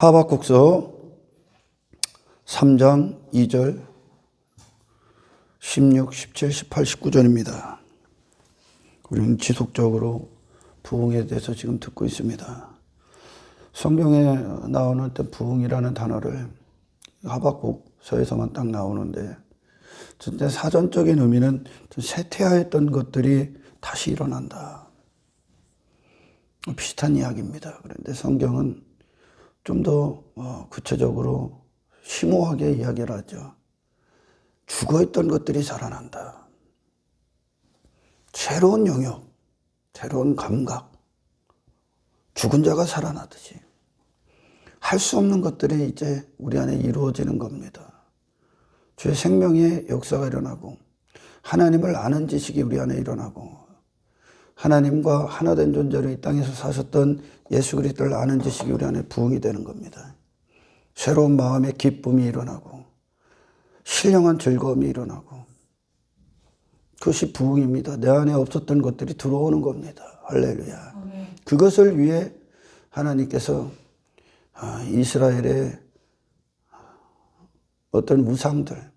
하박국서 3장 2절, 16, 17, 18, 19절입니다. 우리는 지속적으로 부흥에 대해서 지금 듣고 있습니다. 성경에 나오는 어떤 부흥이라는 단어를 하박국서에서만 딱 나오는데, 진짜 사전적인 의미는 쇠퇴하였던 것들이 다시 일어난다, 비슷한 이야기입니다. 그런데 성경은 좀 더 구체적으로 심오하게 이야기를 하죠. 죽어있던 것들이 살아난다. 새로운 영역, 새로운 감각, 죽은 자가 살아나듯이 할 수 없는 것들이 이제 우리 안에 이루어지는 겁니다. 주의 생명의 역사가 일어나고, 하나님을 아는 지식이 우리 안에 일어나고, 하나님과 하나된 존재로 이 땅에서 사셨던 예수 그리스도를 아는 지식이 우리 안에 부흥이 되는 겁니다. 새로운 마음의 기쁨이 일어나고, 신령한 즐거움이 일어나고, 그것이 부흥입니다. 내 안에 없었던 것들이 들어오는 겁니다. 할렐루야. 그것을 위해 하나님께서 이스라엘의 어떤 우상들을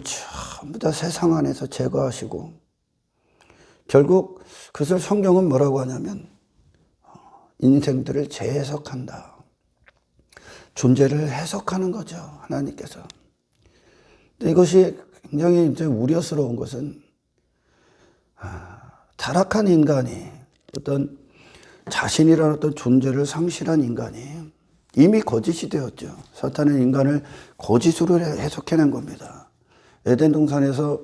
전부 다 세상 안에서 제거하시고, 결국 그것을 성경은 뭐라고 하냐면 인생들을 재해석한다. 존재를 해석하는 거죠, 하나님께서. 근데 이것이 굉장히 이제 우려스러운 것은, 타락한 인간이, 어떤 자신이라는 어떤 존재를 상실한 인간이 이미 거짓이 되었죠. 사탄은 인간을 거짓으로 해석해낸 겁니다. 에덴 동산에서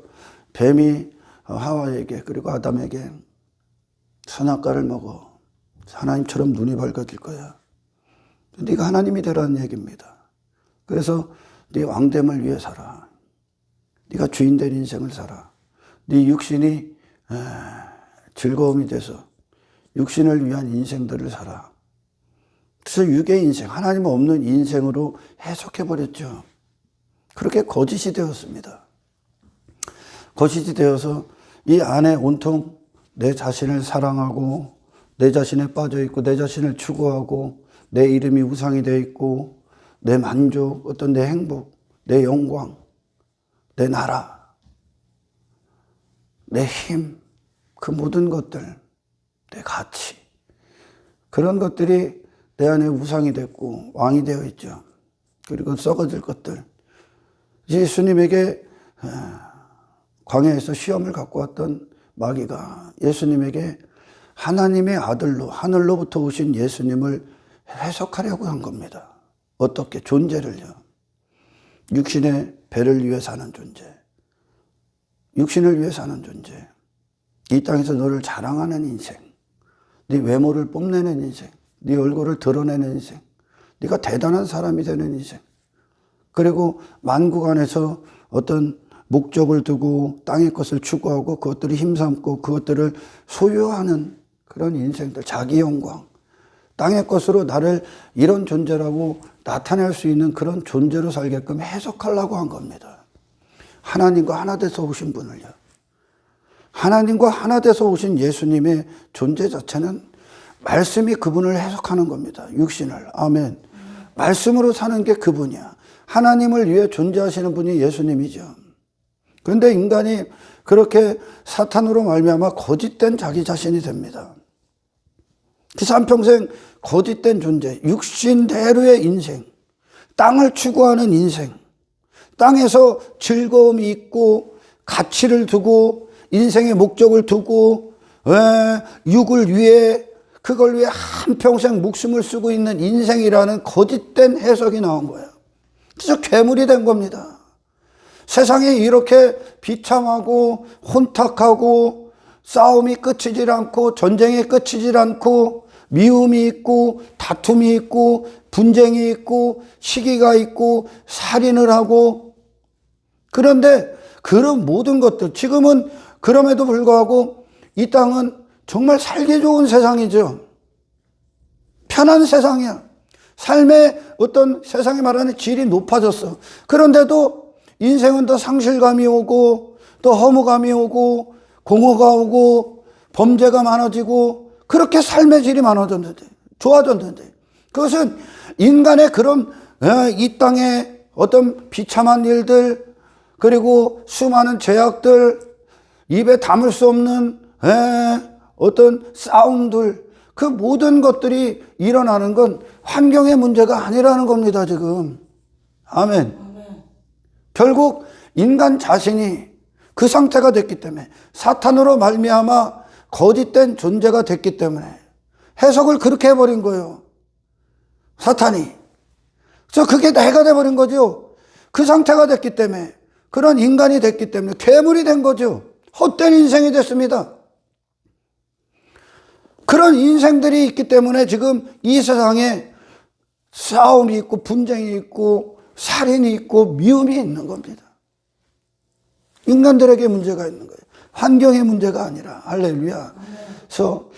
뱀이 하와에게, 그리고 아담에게 선악과를 먹어, 하나님처럼 눈이 밝아질 거야, 네가 하나님이 되라는 얘기입니다. 그래서 네 왕됨을 위해 살아, 네가 주인 된 인생을 살아, 네 육신이 즐거움이 돼서 육신을 위한 인생들을 살아. 그래서 육의 인생, 하나님 없는 인생으로 해석해버렸죠. 그렇게 거짓이 되었습니다. 거짓이 되어서 이 안에 온통 내 자신을 사랑하고, 내 자신에 빠져있고, 내 자신을 추구하고, 내 이름이 우상이 되어 있고, 내 만족, 어떤 내 행복, 내 영광, 내 나라, 내 힘, 그 모든 것들, 내 가치, 그런 것들이 내 안에 우상이 됐고 왕이 되어 있죠. 그리고 썩어질 것들. 예수님에게 광야에서 시험을 갖고 왔던 마귀가 예수님에게 하나님의 아들로, 하늘로부터 오신 예수님을 해석하려고 한 겁니다. 어떻게? 존재를요. 육신의 배를 위해 사는 존재, 육신을 위해 사는 존재, 이 땅에서 너를 자랑하는 인생, 네 외모를 뽐내는 인생, 네 얼굴을 드러내는 인생, 네가 대단한 사람이 되는 인생, 그리고 만국 안에서 어떤 목적을 두고 땅의 것을 추구하고 그것들을 힘삼고 그것들을 소유하는 그런 인생들, 자기 영광, 땅의 것으로 나를 이런 존재라고 나타낼 수 있는 그런 존재로 살게끔 해석하려고 한 겁니다. 하나님과 하나 돼서 오신 분을요. 하나님과 하나 돼서 오신 예수님의 존재 자체는 말씀이 그분을 해석하는 겁니다. 육신을. 아멘. 말씀으로 사는 게 그분이야. 하나님을 위해 존재하시는 분이 예수님이죠. 그런데 인간이 그렇게 사탄으로 말미암아 거짓된 자기 자신이 됩니다. 그래서 한평생 거짓된 존재, 육신대로의 인생, 땅을 추구하는 인생, 땅에서 즐거움이 있고 가치를 두고 인생의 목적을 두고 육을 위해, 그걸 위해 한평생 목숨을 쓰고 있는 인생이라는 거짓된 해석이 나온 거예요. 그래서 괴물이 된 겁니다. 세상이 이렇게 비참하고 혼탁하고 싸움이 끝이질 않고 전쟁이 끝이질 않고 미움이 있고 다툼이 있고 분쟁이 있고 시기가 있고 살인을 하고, 그런데 그런 모든 것들, 지금은 그럼에도 불구하고 이 땅은 정말 살기 좋은 세상이죠. 편한 세상이야. 삶의 어떤 세상이 말하는 질이 높아졌어. 그런데도 인생은 더 상실감이 오고, 또 허무감이 오고, 공허가 오고, 범죄가 많아지고, 그렇게 삶의 질이 많아졌는데, 좋아졌는데, 그것은 인간의 그런 이 땅의 어떤 비참한 일들, 그리고 수많은 죄악들, 입에 담을 수 없는 어떤 싸움들, 그 모든 것들이 일어나는 건 환경의 문제가 아니라는 겁니다, 지금. 아멘. 결국 인간 자신이 그 상태가 됐기 때문에, 사탄으로 말미암아 거짓된 존재가 됐기 때문에 해석을 그렇게 해버린 거예요, 사탄이. 그래서 그게 내가 돼버린 거죠. 그 상태가 됐기 때문에, 그런 인간이 됐기 때문에 괴물이 된 거죠. 헛된 인생이 됐습니다. 그런 인생들이 있기 때문에 지금 이 세상에 싸움이 있고 분쟁이 있고 살인이 있고 미움이 있는 겁니다. 인간들에게 문제가 있는 거예요. 환경의 문제가 아니라. 할렐루야. 그래서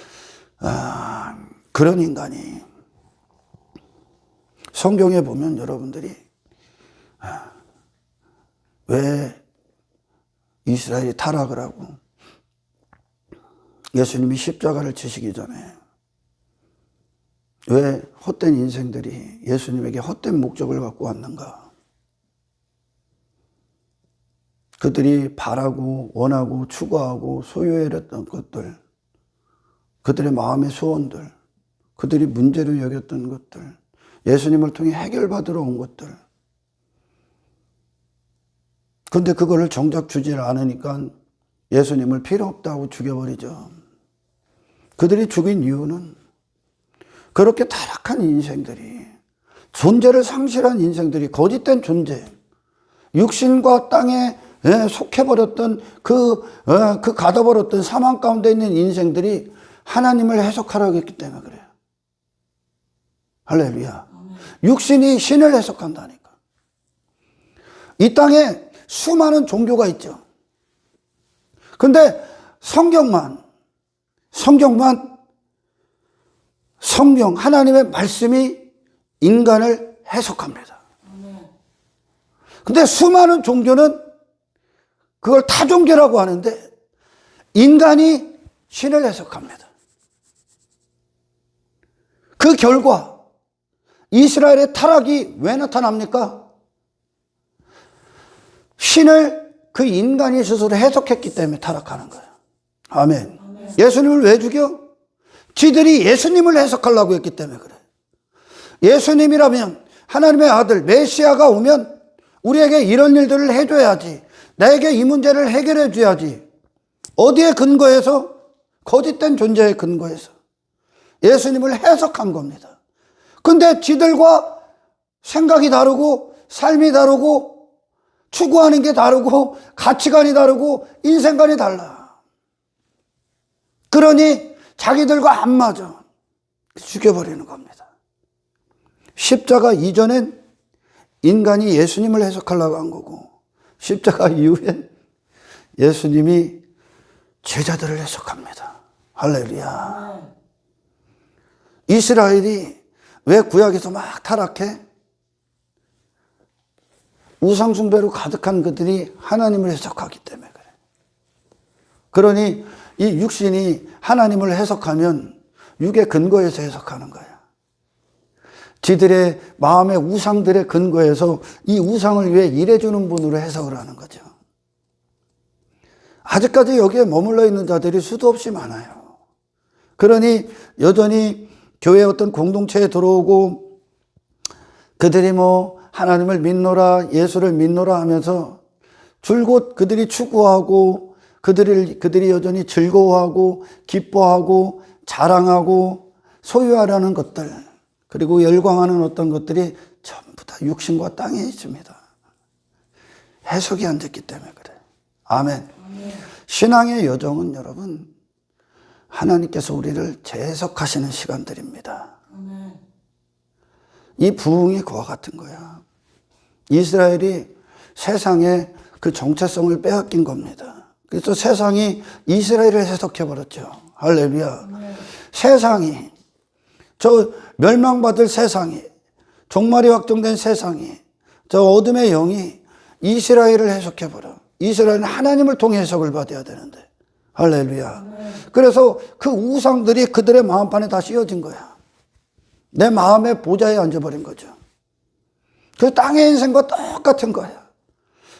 그런 인간이 성경에 보면 여러분들이 왜 이스라엘이 타락을 하고 예수님이 십자가를 지시기 전에 왜 헛된 인생들이 예수님에게 헛된 목적을 갖고 왔는가? 그들이 바라고 원하고 추구하고 소유했던 것들, 그들의 마음의 소원들, 그들이 문제로 여겼던 것들, 예수님을 통해 해결받으러 온 것들. 그런데 그거를 정작 주질 않으니까 예수님을 필요 없다고 죽여버리죠. 그들이 죽인 이유는 그렇게 타락한 인생들이, 존재를 상실한 인생들이, 거짓된 존재, 육신과 땅에 속해버렸던 그 가둬버렸던 사망 가운데 있는 인생들이 하나님을 해석하라고 했기 때문에 그래요. 할렐루야. 육신이 신을 해석한다니까. 이 땅에 수많은 종교가 있죠. 근데 성경, 하나님의 말씀이 인간을 해석합니다. 근데 수많은 종교는 그걸 타종교라고 하는데 인간이 신을 해석합니다. 그 결과 이스라엘의 타락이 왜 나타납니까? 신을 그 인간이 스스로 해석했기 때문에 타락하는 거예요. 아멘. 예수님을 왜 죽여? 지들이 예수님을 해석하려고 했기 때문에 그래. 예수님이라면, 하나님의 아들 메시아가 오면 우리에게 이런 일들을 해줘야지, 나에게 이 문제를 해결해 줘야지. 어디에 근거해서? 거짓된 존재에 근거해서 예수님을 해석한 겁니다. 근데 지들과 생각이 다르고 삶이 다르고 추구하는 게 다르고 가치관이 다르고 인생관이 달라. 그러니 자기들과 안 맞아. 죽여버리는 겁니다. 십자가 이전엔 인간이 예수님을 해석하려고 한 거고, 십자가 이후엔 예수님이 제자들을 해석합니다. 할렐루야. 이스라엘이 왜 구약에서 막 타락해? 우상숭배로 가득한 그들이 하나님을 해석하기 때문에 그래. 그러니 이 육신이 하나님을 해석하면 육의 근거에서 해석하는 거야. 지들의 마음의 우상들의 근거에서 이 우상을 위해 일해주는 분으로 해석을 하는 거죠. 아직까지 여기에 머물러 있는 자들이 수도 없이 많아요. 그러니 여전히 교회 어떤 공동체에 들어오고 그들이 하나님을 믿노라, 예수를 믿노라 하면서 줄곧 그들이 추구하고 그들이 여전히 즐거워하고 기뻐하고 자랑하고 소유하려는 것들, 그리고 열광하는 어떤 것들이 전부 다 육신과 땅에 있습니다. 해석이 안 됐기 때문에 그래요. 아멘. 신앙의 여정은 여러분, 하나님께서 우리를 재해석하시는 시간들입니다. 이 부흥이 그와 같은 거야. 이스라엘이 세상의 그 정체성을 빼앗긴 겁니다. 그래서 세상이 이스라엘을 해석해버렸죠. 할렐루야. 세상이, 저 멸망받을 세상이, 종말이 확정된 세상이, 저 어둠의 영이 이스라엘을 해석해버려. 이스라엘은 하나님을 통해 해석을 받아야 되는데. 할렐루야. 그래서 그 우상들이 그들의 마음판에 다 씌워진 거야. 내 마음의 보좌에 앉아버린 거죠. 그 땅의 인생과 똑같은 거예요.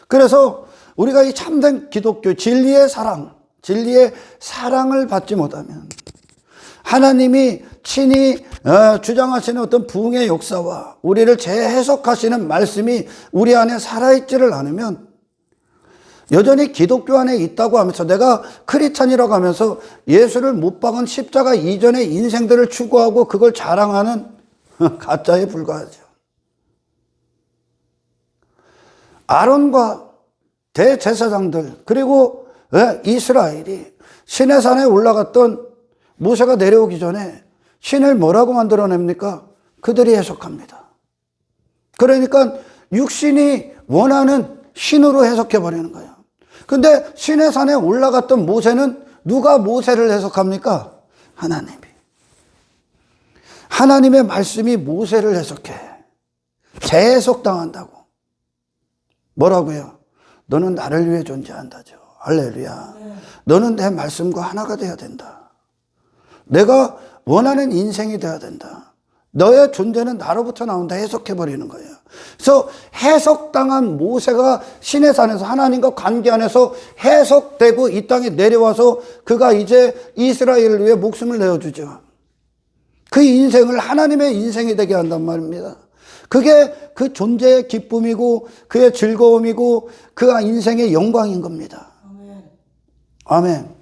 그래서 우리가 이 참된 기독교 진리의 사랑을 받지 못하면 하나님이 친히 주장하시는 어떤 부흥의 역사와 우리를 재해석하시는 말씀이 우리 안에 살아있지를 않으면 여전히 기독교 안에 있다고 하면서 내가 크리스찬이라고 하면서 예수를 못 박은 십자가 이전의 인생들을 추구하고 그걸 자랑하는 가짜에 불과하죠. 아론과 대제사장들 그리고 이스라엘이 시내산에 올라갔던 모세가 내려오기 전에 신을 뭐라고 만들어냅니까? 그들이 해석합니다. 그러니까 육신이 원하는 신으로 해석해버리는 거예요. 근데 시내산에 올라갔던 모세는 누가 모세를 해석합니까? 하나님이. 하나님의 말씀이 모세를 해석해. 재해석당한다고. 뭐라고요? 너는 나를 위해 존재한다죠. 할렐루야. 너는 내 말씀과 하나가 되어야 된다. 내가 원하는 인생이 되어야 된다. 너의 존재는 나로부터 나온다 해석해버리는 거예요. 그래서 해석당한 모세가 시내산에서 하나님과 관계 안에서 해석되고 이 땅에 내려와서 그가 이제 이스라엘을 위해 목숨을 내어주죠. 그 인생을 하나님의 인생이 되게 한단 말입니다. 그게 그 존재의 기쁨이고 그의 즐거움이고 그 인생의 영광인 겁니다. 아멘.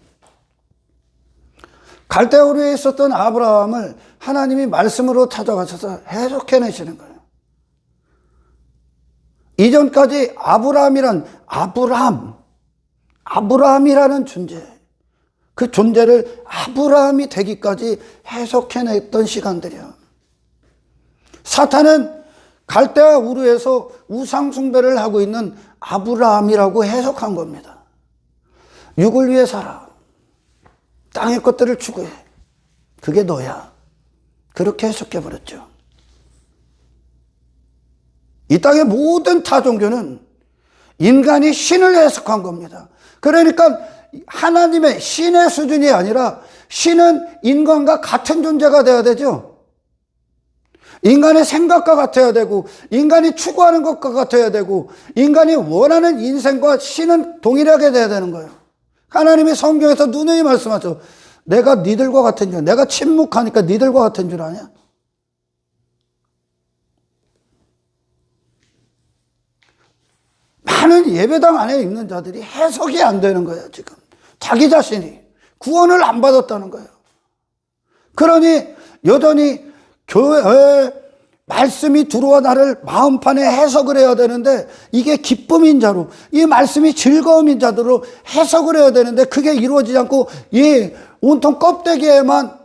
갈대우르에 있었던 아브라함을 하나님이 말씀으로 찾아가셔서 해석해내시는 거예요. 이전까지 아브라함이라는 존재, 그 존재를 아브라함이 되기까지 해석해냈던 시간들이야. 사탄은 갈대아 우르에서 우상 숭배를 하고 있는 아브라함이라고 해석한 겁니다. 육을 위해 살아. 땅의 것들을 추구해. 그게 너야. 그렇게 해석해버렸죠. 이 땅의 모든 타종교는 인간이 신을 해석한 겁니다. 그러니까 하나님의 신의 수준이 아니라 신은 인간과 같은 존재가 되어야 되죠. 인간의 생각과 같아야 되고 인간이 추구하는 것과 같아야 되고 인간이 원하는 인생과 신은 동일하게 돼야 되는 거예요. 하나님이 성경에서 누누이 말씀하죠. 내가 니들과 같은 줄, 내가 침묵하니까 니들과 같은 줄 아냐? 많은 예배당 안에 있는 자들이 해석이 안 되는 거예요, 지금. 자기 자신이 구원을 안 받았다는 거예요. 그러니 여전히 교회에 말씀이 들어와 나를 마음판에 해석을 해야 되는데 이게 기쁨인 자로 이 말씀이 즐거움인 자로 해석을 해야 되는데 그게 이루어지지 않고 이 온통 껍데기에만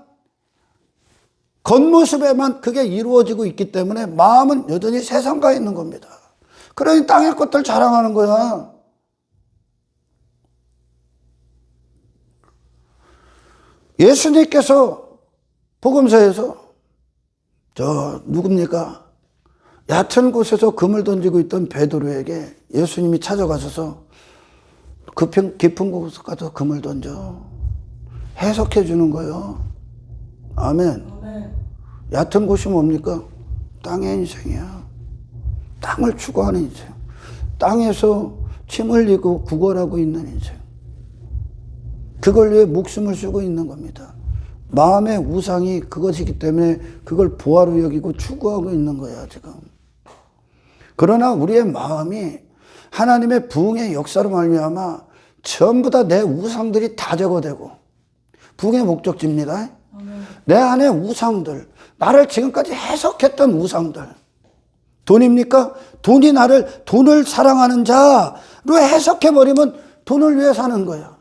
겉모습에만 그게 이루어지고 있기 때문에 마음은 여전히 세상가에 있는 겁니다. 그러니 땅의 것들 자랑하는 거야. 예수님께서 복음서에서 누굽니까? 얕은 곳에서 금을 던지고 있던 베드로에게 예수님이 찾아가셔서 깊은 곳에 가서 금을 던져. 해석해 주는 거예요. 아멘. 얕은 곳이 뭡니까? 땅의 인생이야. 땅을 추구하는 인생. 땅에서 침 흘리고 구걸하고 있는 인생. 그걸 위해 목숨을 쓰고 있는 겁니다. 마음의 우상이 그것이기 때문에 그걸 보화로 여기고 추구하고 있는 거야, 지금. 그러나 우리의 마음이 하나님의 부흥의 역사로 말미암아 전부 다 내 우상들이 다 제거되고 부흥의 목적지입니다. 내 안에 우상들, 나를 지금까지 해석했던 우상들. 돈입니까? 돈을 사랑하는 자로 해석해버리면 돈을 위해 사는 거예요.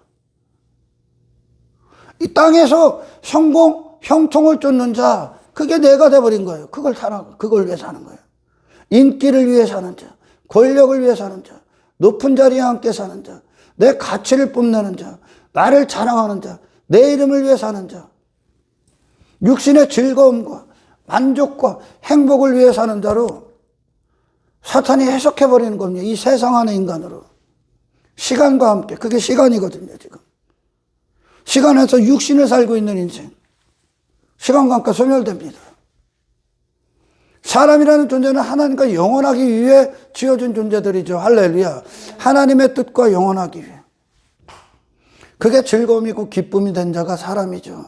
이 땅에서 성공, 형통을 쫓는 자, 그게 내가 돼버린 거예요. 그걸 위해 사는 거예요. 인기를 위해 사는 자, 권력을 위해 사는 자, 높은 자리에 함께 사는 자, 내 가치를 뽐내는 자, 나를 자랑하는 자, 내 이름을 위해 사는 자, 육신의 즐거움과 만족과 행복을 위해 사는 자로 사탄이 해석해버리는 겁니다. 이 세상 안의 인간으로. 시간과 함께, 그게 시간이거든요, 지금. 시간에서 육신을 살고 있는 인생. 시간과 함께 소멸됩니다. 사람이라는 존재는 하나님과 영원하기 위해 지어진 존재들이죠. 할렐루야. 하나님의 뜻과 영원하기 위해. 그게 즐거움이고 기쁨이 된 자가 사람이죠.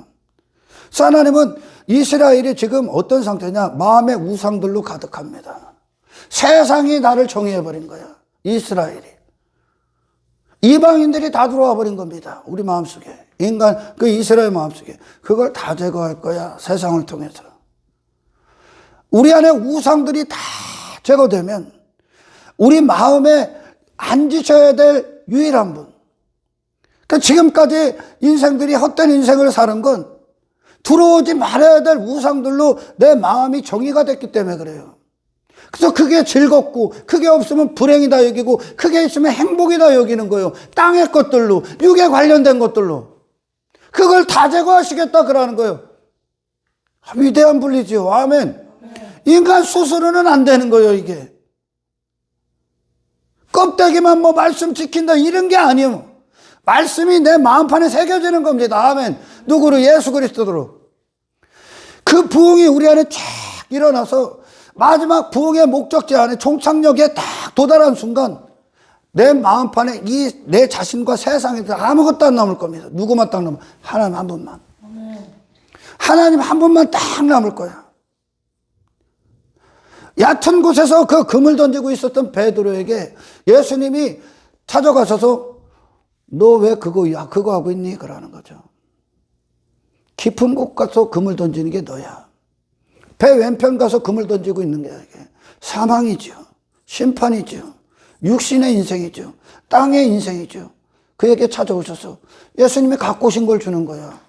그래서 하나님은 이스라엘이 지금 어떤 상태냐? 마음의 우상들로 가득합니다. 세상이 나를 정의해버린 거야. 이스라엘이. 이방인들이 다 들어와 버린 겁니다. 우리 마음속에. 인간, 그 이스라엘 마음속에. 그걸 다 제거할 거야. 세상을 통해서. 우리 안에 우상들이 다 제거되면 우리 마음에 앉으셔야 될 유일한 분. 그러니까 지금까지 인생들이 헛된 인생을 사는 건 들어오지 말아야 될 우상들로 내 마음이 정의가 됐기 때문에 그래요. 그래서 그게 즐겁고 그게 없으면 불행이다 여기고 그게 있으면 행복이다 여기는 거예요. 땅의 것들로, 육에 관련된 것들로. 그걸 다 제거하시겠다 그러는 거예요. 위대한 분리지요. 아멘. 인간 스스로는 안 되는 거예요, 이게. 껍데기만 뭐 말씀 지킨다 이런 게 아니에요. 말씀이 내 마음판에 새겨지는 겁니다. 아멘. 누구로? 예수 그리스도로. 그 부흥이 우리 안에 쫙 일어나서 마지막 부흥의 목적지 안에 종착역에 딱 도달한 순간 내 마음판에 이 내 자신과 세상에 아무것도 안 남을 겁니다. 누구만 딱 남을? 하나님 한 분만. 하나님 한 분만 딱 남을 거야. 얕은 곳에서 그 금을 던지고 있었던 베드로에게 예수님이 찾아가셔서 너 왜 그거 하고 있니? 그러는 거죠. 깊은 곳 가서 금을 던지는 게 너야. 배 왼편 가서 금을 던지고 있는 게 이게 사망이죠. 심판이죠. 육신의 인생이죠. 땅의 인생이죠. 그에게 찾아오셔서 예수님이 갖고 오신 걸 주는 거야.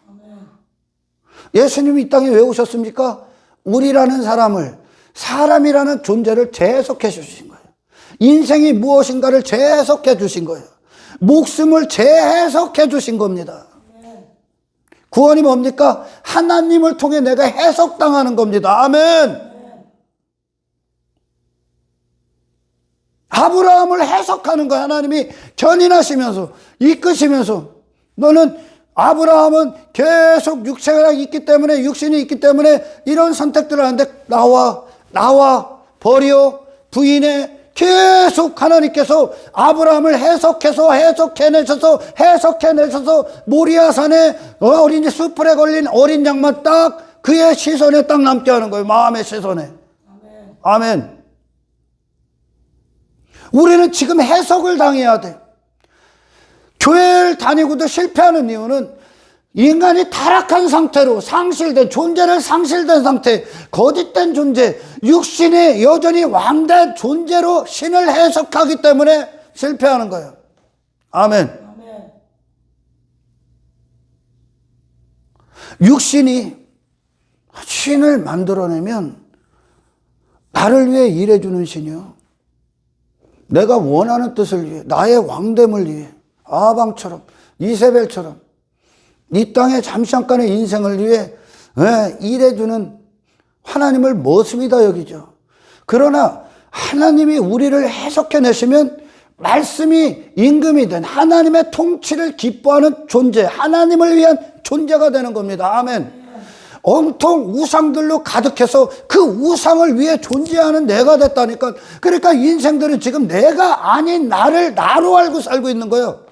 예수님이 이 땅에 왜 오셨습니까? 우리라는 사람이라는 존재를 재해석해 주신 거예요. 인생이 무엇인가를 재해석해 주신 거예요. 목숨을 재해석해 주신 겁니다. 구원이 뭡니까? 하나님을 통해 내가 해석당하는 겁니다. 아멘. 아브라함을 해석하는 거야. 하나님이 견인하시면서 이끄시면서 너는 아브라함은 계속 육체가 있기 때문에 육신이 있기 때문에 이런 선택들을 하는데 나와 버려 부인해 계속 하나님께서 아브라함을 해석해내셔서 모리아산에 어린 숯불에 걸린 어린 양만 딱 그의 시선에 딱 남게 하는 거예요. 마음의 시선에. 아멘. 우리는 지금 해석을 당해야 돼. 교회를 다니고도 실패하는 이유는 인간이 타락한 상태로 존재를 상실된 상태, 거짓된 존재, 육신이 여전히 왕된 존재로 신을 해석하기 때문에 실패하는 거예요. 아멘. 육신이 신을 만들어내면 나를 위해 일해주는 신이요. 내가 원하는 뜻을 위해, 나의 왕됨을 위해, 아방처럼, 이세벨처럼 이 땅의 잠시간의 인생을 위해 일해주는 하나님을 모습이다 여기죠. 그러나 하나님이 우리를 해석해내시면 말씀이 임금이 된 하나님의 통치를 기뻐하는 존재, 하나님을 위한 존재가 되는 겁니다. 아멘. 온통 우상들로 가득해서 그 우상을 위해 존재하는 내가 됐다니까. 그러니까 인생들은 지금 내가 아닌 나를 나로 알고 살고 있는 거예요.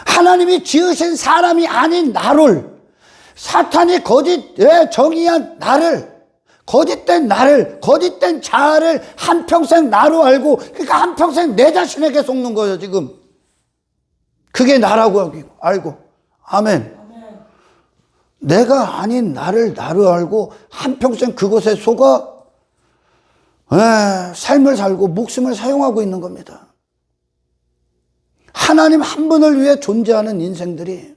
하나님이 지으신 사람이 아닌 나를, 사탄이 거짓에 정의한 나를, 거짓된 자아를 한평생 나로 알고, 그러니까 한평생 내 자신에게 속는 거예요, 지금. 그게 나라고 알고. 아멘. 내가 아닌 나를 나로 알고 한평생 그것에 속아 삶을 살고 목숨을 사용하고 있는 겁니다. 하나님 한 분을 위해 존재하는 인생들이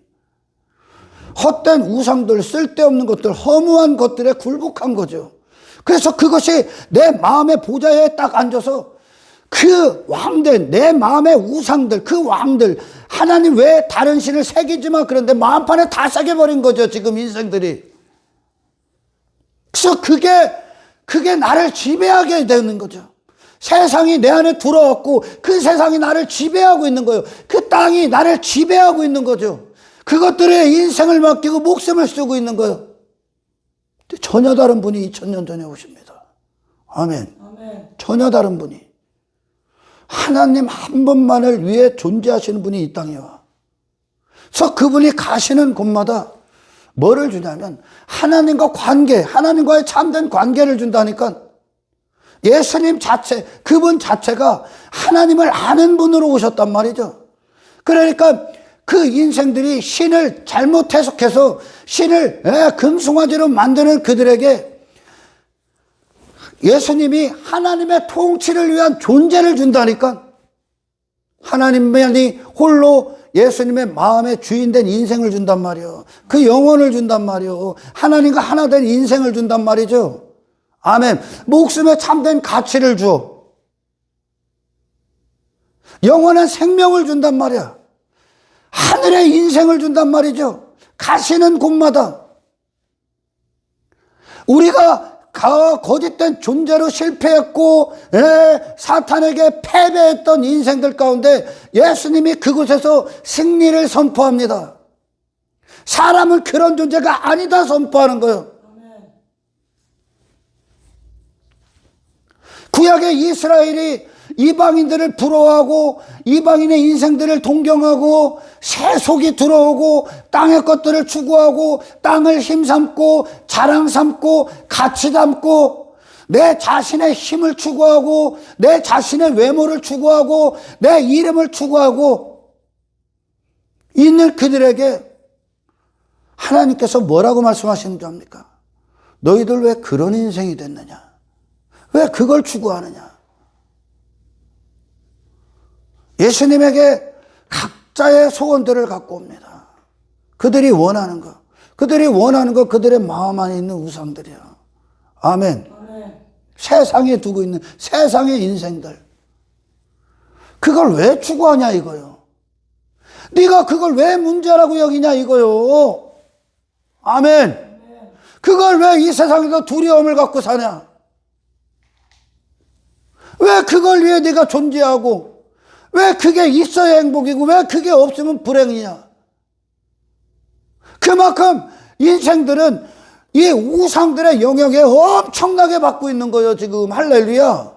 헛된 우상들, 쓸데없는 것들, 허무한 것들에 굴복한 거죠. 그래서 그것이 내 마음의 보좌에 딱 앉아서 그 왕된 내 마음의 우상들, 그 왕들, 하나님 왜 다른 신을 새기지 마 그런데 마음판에 다 새겨버린 거죠, 지금 인생들이. 그래서 그게 나를 지배하게 되는 거죠. 세상이 내 안에 들어왔고 그 세상이 나를 지배하고 있는 거예요. 그 땅이 나를 지배하고 있는 거죠. 그것들에 인생을 맡기고 목숨을 쓰고 있는 거예요. 전혀 다른 분이 2000년 전에 오십니다. 아멘. 전혀 다른 분이. 하나님 한 분만을 위해 존재하시는 분이 이 땅에 와. 그래서 그분이 가시는 곳마다 뭐를 주냐면 하나님과 관계, 하나님과의 참된 관계를 준다니까. 예수님 자체, 그분 자체가 하나님을 아는 분으로 오셨단 말이죠. 그러니까 그 인생들이 신을 잘못 해석해서 신을 금송아지로 만드는 그들에게 예수님이 하나님의 통치를 위한 존재를 준다니까. 하나님만이 홀로 예수님의 마음의 주인된 인생을 준단 말이요. 그 영혼을 준단 말이요. 하나님과 하나 된 인생을 준단 말이죠. 아멘. 목숨에 참된 가치를 줘. 영원한 생명을 준단 말이야. 하늘의 인생을 준단 말이죠. 가시는 곳마다. 우리가 거짓된 존재로 실패했고 사탄에게 패배했던 인생들 가운데 예수님이 그곳에서 승리를 선포합니다. 사람은 그런 존재가 아니다 선포하는 거예요. 구약의 이스라엘이 이방인들을 부러워하고 이방인의 인생들을 동경하고 세속이 들어오고 땅의 것들을 추구하고 땅을 힘삼고 자랑 삼고 가치 삼고 내 자신의 힘을 추구하고 내 자신의 외모를 추구하고 내 이름을 추구하고 있는 그들에게 하나님께서 뭐라고 말씀하시는 줄 압니까? 너희들 왜 그런 인생이 됐느냐? 왜 그걸 추구하느냐? 예수님에게 각자의 소원들을 갖고 옵니다. 그들이 원하는 것, 그들의 마음 안에 있는 우상들이야. 아멘. 세상에 두고 있는 세상의 인생들. 그걸 왜 추구하냐 이거요. 네가 그걸 왜 문제라고 여기냐 이거요. 아멘. 그걸 왜 이 세상에서 두려움을 갖고 사냐? 왜 그걸 위해 네가 존재하고 왜 그게 있어야 행복이고 왜 그게 없으면 불행이냐? 그만큼 인생들은 이 우상들의 영역에 엄청나게 받고 있는 거예요. 지금 할렐루야.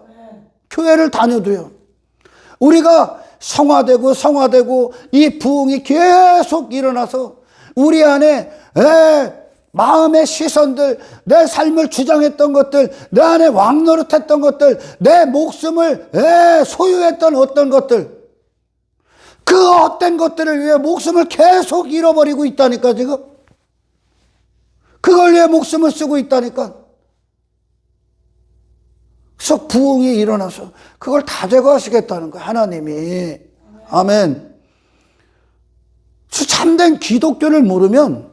교회를 다녀도요. 우리가 성화되고 이 부흥이 계속 일어나서 우리 안에 마음의 시선들, 내 삶을 주장했던 것들, 내 안에 왕노릇했던 것들, 내 목숨을 소유했던 어떤 것들, 그 헛된 것들을 위해 목숨을 계속 잃어버리고 있다니까 지금. 그걸 위해 목숨을 쓰고 있다니까. 그래서 부흥이 일어나서 그걸 다 제거하시겠다는 거야 하나님이. 아멘. 참된 기독교를 모르면,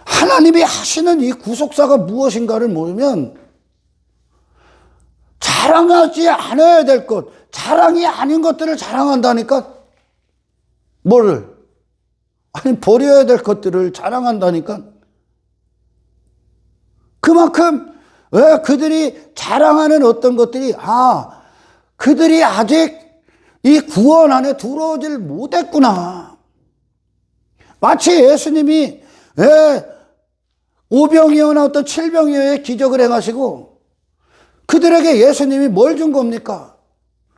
하나님이 하시는 이 구속사가 무엇인가를 모르면 자랑하지 않아야 될 것, 자랑이 아닌 것들을 자랑한다니까. 뭐를? 아니 버려야 될 것들을 자랑한다니까. 그만큼 왜 그들이 자랑하는 어떤 것들이 그들이 아직 이 구원 안에 들어오질 못했구나. 마치 예수님이 오병이어나 어떤 칠병이어의 기적을 행하시고 그들에게 예수님이 뭘 준 겁니까?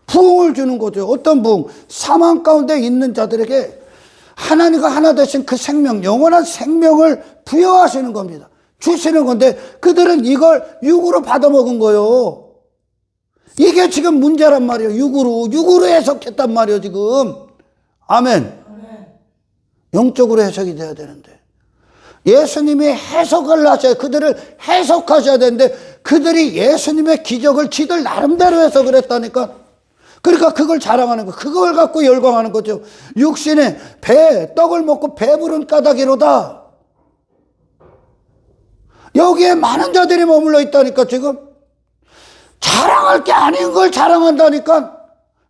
부흥을 주는 거죠. 어떤 부흥? 사망 가운데 있는 자들에게 하나님과 하나 되신 그 생명, 영원한 생명을 부여하시는 겁니다. 주시는 건데 그들은 이걸 육으로 받아먹은 거예요. 이게 지금 문제란 말이에요. 육으로 해석했단 말이에요 지금. 아멘. 영적으로 해석이 돼야 되는데 예수님이 해석을 하셔야, 그들을 해석하셔야 되는데 그들이 예수님의 기적을 지들 나름대로 해석을 했다니까. 그러니까 그걸 자랑하는 거, 그걸 갖고 열광하는 거죠. 육신의 떡을 먹고 배부른 까닭이로다. 여기에 많은 자들이 머물러 있다니까 지금. 자랑할 게 아닌 걸 자랑한다니까.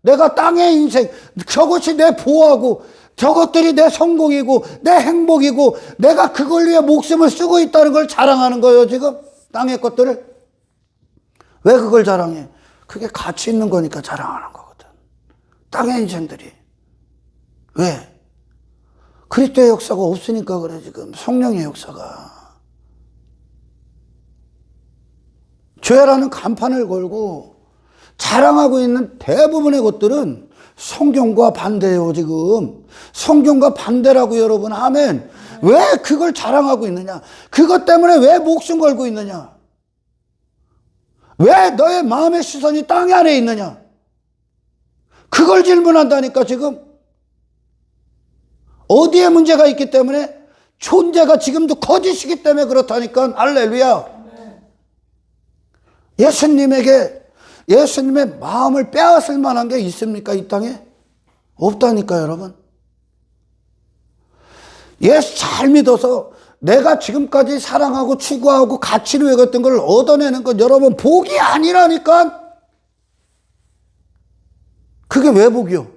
내가 땅의 인생, 저것이 내 보호하고 저것들이 내 성공이고 내 행복이고 내가 그걸 위해 목숨을 쓰고 있다는 걸 자랑하는 거예요 지금. 땅의 것들을. 왜 그걸 자랑해? 그게 가치 있는 거니까 자랑하는 거거든. 땅의 인생들이. 왜? 그리스도의 역사가 없으니까 그래 지금. 성령의 역사가. 죄라는 간판을 걸고 자랑하고 있는 대부분의 것들은 성경과 반대예요. 지금 성경과 반대라고 여러분. 아멘. 왜 그걸 자랑하고 있느냐? 그것 때문에 왜 목숨 걸고 있느냐? 왜 너의 마음의 시선이 땅 안에 있느냐? 그걸 질문한다니까. 지금 어디에 문제가 있기 때문에? 존재가 지금도 거짓이기 때문에 그렇다니까. 할렐루야. 예수님의 마음을 빼앗을 만한 게 있습니까? 이 땅에? 없다니까 여러분. 예수 잘 믿어서 내가 지금까지 사랑하고 추구하고 가치로 여겼던 걸 얻어내는 건 여러분 복이 아니라니까. 그게 왜 복이요?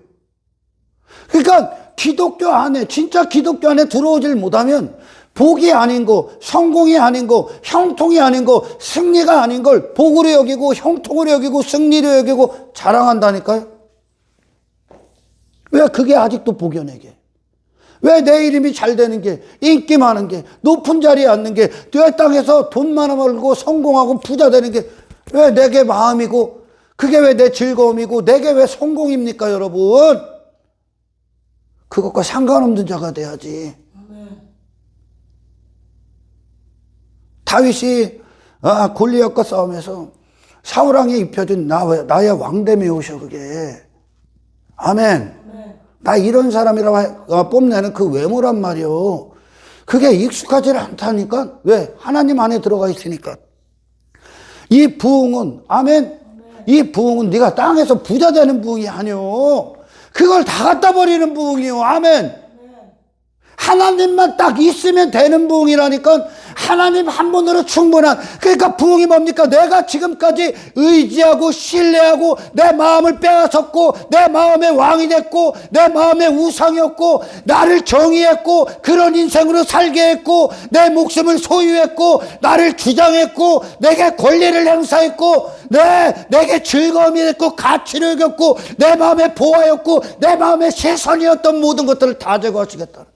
그러니까 기독교 안에, 진짜 기독교 안에 들어오질 못하면 복이 아닌 거, 성공이 아닌 거, 형통이 아닌 거, 승리가 아닌 걸 복으로 여기고 형통으로 여기고 승리로 여기고 자랑한다니까요. 왜 그게 아직도 복이요 내게? 왜 내 이름이 잘 되는 게, 인기 많은 게, 높은 자리에 앉는 게, 내 땅에서 돈 많아 벌고 성공하고 부자 되는 게 왜 내게 마음이고, 그게 왜 내 즐거움이고, 내게 왜 성공입니까 여러분? 그것과 상관없는 자가 돼야지. 다윗이 골리앗과 싸움에서 사울왕에 입혀준 나의 왕됨이 오셔 그게. 아멘. 나 이런 사람이라고 뽐내는 그 외모란 말이요. 그게 익숙하지 않다니까. 왜? 하나님 안에 들어가 있으니까. 이 부흥은, 아멘. 이 부흥은 네가 땅에서 부자 되는 부흥이 아니요. 그걸 다 갖다 버리는 부흥이요. 아멘. 하나님만 딱 있으면 되는 부흥이라니까. 하나님 한 분으로 충분한. 그러니까 부흥이 뭡니까? 내가 지금까지 의지하고 신뢰하고 내 마음을 빼앗았고 내 마음의 왕이 됐고 내 마음의 우상이었고 나를 정의했고 그런 인생으로 살게 했고 내 목숨을 소유했고 나를 주장했고 내게 권리를 행사했고 내게 즐거움이 됐고 가치를 여겼고 내 마음의 보화였고 내 마음의 최선이었던 모든 것들을 다 제거하시겠다.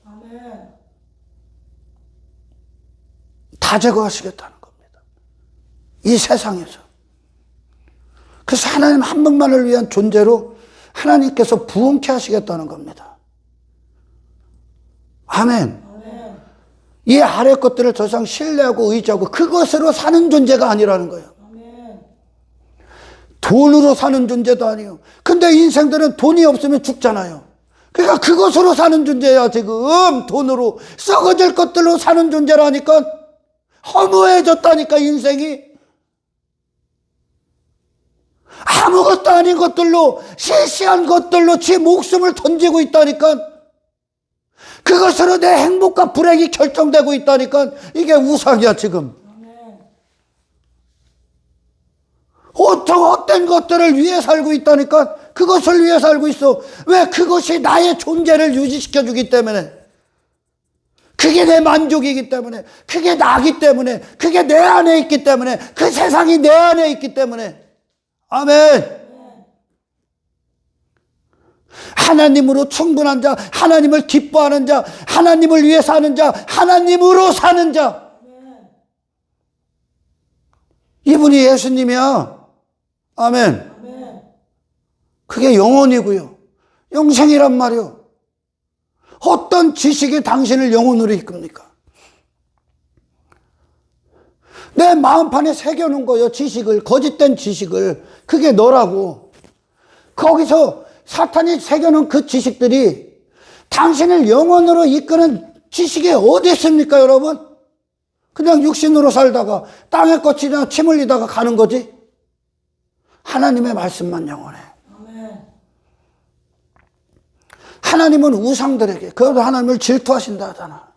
다 제거하시겠다는 겁니다. 이 세상에서. 그래서 하나님 한 분만을 위한 존재로 하나님께서 부흥케 하시겠다는 겁니다. 아멘. 이 아래 것들을 더 이상 신뢰하고 의지하고 그것으로 사는 존재가 아니라는 거예요. 돈으로 사는 존재도 아니에요. 근데 인생들은 돈이 없으면 죽잖아요. 그러니까 그것으로 사는 존재야. 지금 돈으로 썩어질 것들로 사는 존재라니까. 허무해졌다니까 인생이. 아무것도 아닌 것들로 시시한 것들로 지 목숨을 던지고 있다니까. 그것으로 내 행복과 불행이 결정되고 있다니까. 이게 우상이야 지금. 헛된 것들을 위해 살고 있다니까. 그것을 위해 살고 있어. 왜? 그것이 나의 존재를 유지시켜주기 때문에. 그게 내 만족이기 때문에, 그게 나기 때문에, 그게 내 안에 있기 때문에, 그 세상이 내 안에 있기 때문에. 아멘. 하나님으로 충분한 자, 하나님을 기뻐하는 자, 하나님을 위해 사는 자, 하나님으로 사는 자. 이분이 예수님이야. 아멘. 그게 영혼이고요. 영생이란 말이요. 어떤 지식이 당신을 영혼으로 이끕니까? 내 마음판에 새겨놓은 거예요. 지식을, 거짓된 지식을. 그게 너라고. 거기서 사탄이 새겨놓은 그 지식들이 당신을 영혼으로 이끄는 지식이 어디 있습니까 여러분? 그냥 육신으로 살다가 땅에 꽂히나 침 흘리다가 가는 거지. 하나님의 말씀만 영원해. 하나님은 우상들에게, 그래도 하나님을 질투하신다 하잖아.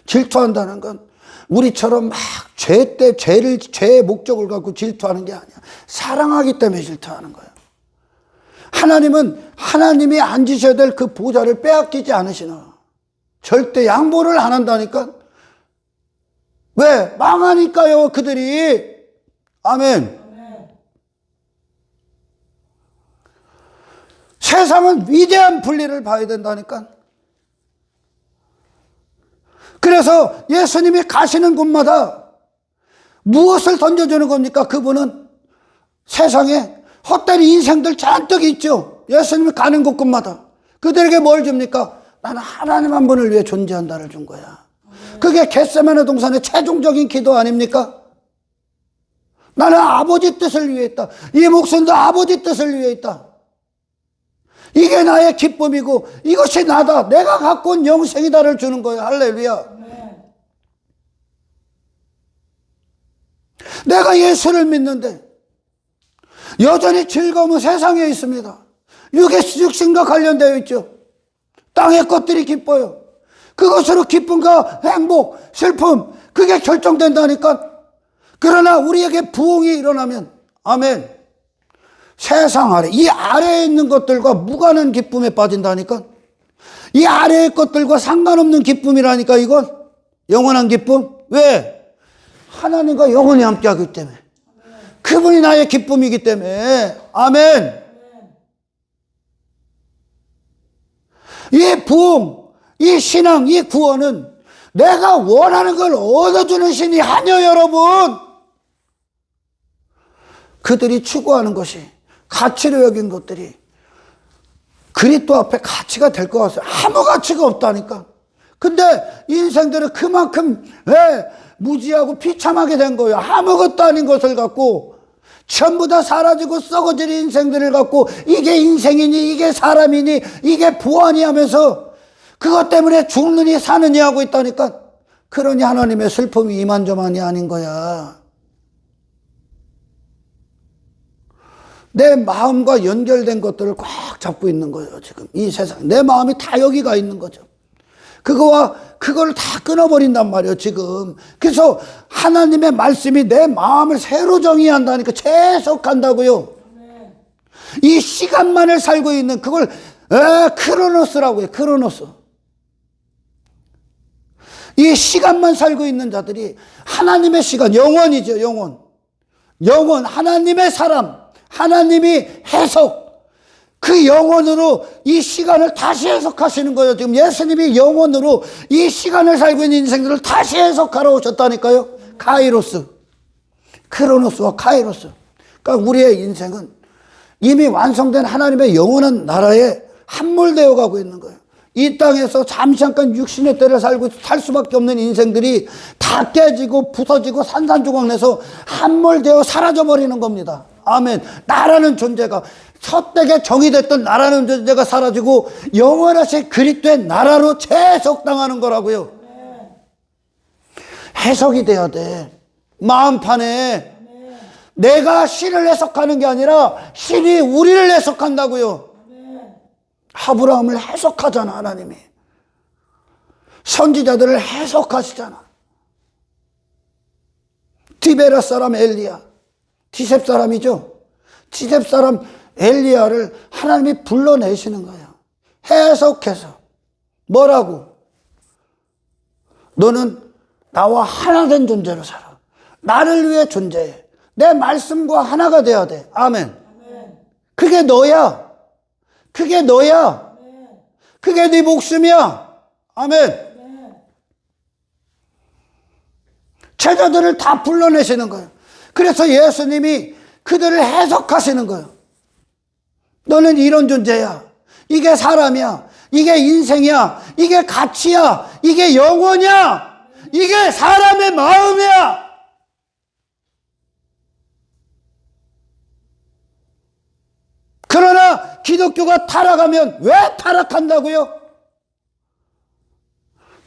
질투한다는 건 우리처럼 막 죄의 목적을 갖고 질투하는 게 아니야. 사랑하기 때문에 질투하는 거야. 하나님은 하나님이 앉으셔야 될 그 보좌를 빼앗기지 않으시나. 절대 양보를 안 한다니까. 왜? 망하니까요 그들이. 아멘. 세상은 위대한 분리를 봐야 된다니까. 그래서 예수님이 가시는 곳마다 무엇을 던져주는 겁니까? 그분은 세상에 헛된 인생들 잔뜩 있죠. 예수님이 가는 곳곳마다 그들에게 뭘 줍니까? 나는 하나님 한 분을 위해 존재한다를 준 거야. 그게 겟세마네 동산의 최종적인 기도 아닙니까? 나는 아버지 뜻을 위해 있다. 이 목숨도 아버지 뜻을 위해 있다. 이게 나의 기쁨이고 이것이 나다. 내가 갖고 온 영생이다를 주는 거예요. 할렐루야. 내가 예수를 믿는데 여전히 즐거움은 세상에 있습니다. 육신과 관련되어 있죠. 땅의 것들이 기뻐요. 그것으로 기쁨과 행복, 슬픔 그게 결정된다니까. 그러나 우리에게 부흥이 일어나면 아멘. 세상 아래 이 아래에 있는 것들과 무관한 기쁨에 빠진다니까. 이 아래의 것들과 상관없는 기쁨이라니까. 이건 영원한 기쁨. 왜? 하나님과 영원히 함께하기 때문에. 그분이 나의 기쁨이기 때문에. 아멘. 이 부흥, 이 신앙, 이 구원은 내가 원하는 걸 얻어주는 신이 아니요 여러분. 그들이 추구하는 것이 가치로 여긴 것들이 그리스도 앞에 가치가 될 것 같아요. 아무 가치가 없다니까. 근데 인생들은 그만큼 무지하고 비참하게 된 거예요. 아무것도 아닌 것을 갖고 전부 다 사라지고 썩어질 인생들을 갖고 이게 인생이니 이게 사람이니 이게 부활이 하면서 그것 때문에 죽느니 사느니 하고 있다니까. 그러니 하나님의 슬픔이 이만저만이 아닌 거야. 내 마음과 연결된 것들을 꽉 잡고 있는 거예요. 지금 이 세상 내 마음이 다 여기가 있는 거죠. 그걸 다 끊어버린단 말이에요 지금. 그래서 하나님의 말씀이 내 마음을 새로 정의한다니까. 재석한다고요. 이 시간만을 살고 있는 그걸 크로노스라고 해요. 크로노스. 이 시간만 살고 있는 자들이 하나님의 시간, 영원이죠. 영원 하나님의 사람, 하나님이 해석, 그 영혼으로 이 시간을 다시 해석하시는 거예요. 지금 예수님이 영혼으로 이 시간을 살고 있는 인생들을 다시 해석하러 오셨다니까요. 카이로스, 크로노스와 카이로스. 그러니까 우리의 인생은 이미 완성된 하나님의 영원한 나라에 함몰되어 가고 있는 거예요. 이 땅에서 잠깐 육신의 때를 살 수밖에 없는 인생들이 다 깨지고 부서지고 산산조각내서 함몰되어 사라져버리는 겁니다. 아멘. 나라는 존재가 헛되게 정의됐던 나라는 존재가 사라지고 영원하신 그리스도의 나라로 재해석당하는 거라고요. 해석이 돼야 돼. 마음판에 내가 신을 해석하는 게 아니라 신이 우리를 해석한다고요. 아브라함을 해석하잖아. 하나님이 선지자들을 해석하시잖아. 디베라 사람 엘리야, 디셉 사람이죠. 디셉 사람 엘리야를 하나님이 불러내시는 거예요. 해석해서 뭐라고? 너는 나와 하나 된 존재로 살아. 나를 위해 존재해. 내 말씀과 하나가 돼야 돼. 아멘. 그게 너야. 그게 너야. 그게 네 목숨이야. 아멘. 제자들을 다 불러내시는 거예요. 그래서 예수님이 그들을 해석하시는 거예요. 너는 이런 존재야. 이게 사람이야. 이게 인생이야. 이게 가치야. 이게 영혼이야. 이게 사람의 마음이야. 그러나 기독교가 타락하면 왜 타락한다고요?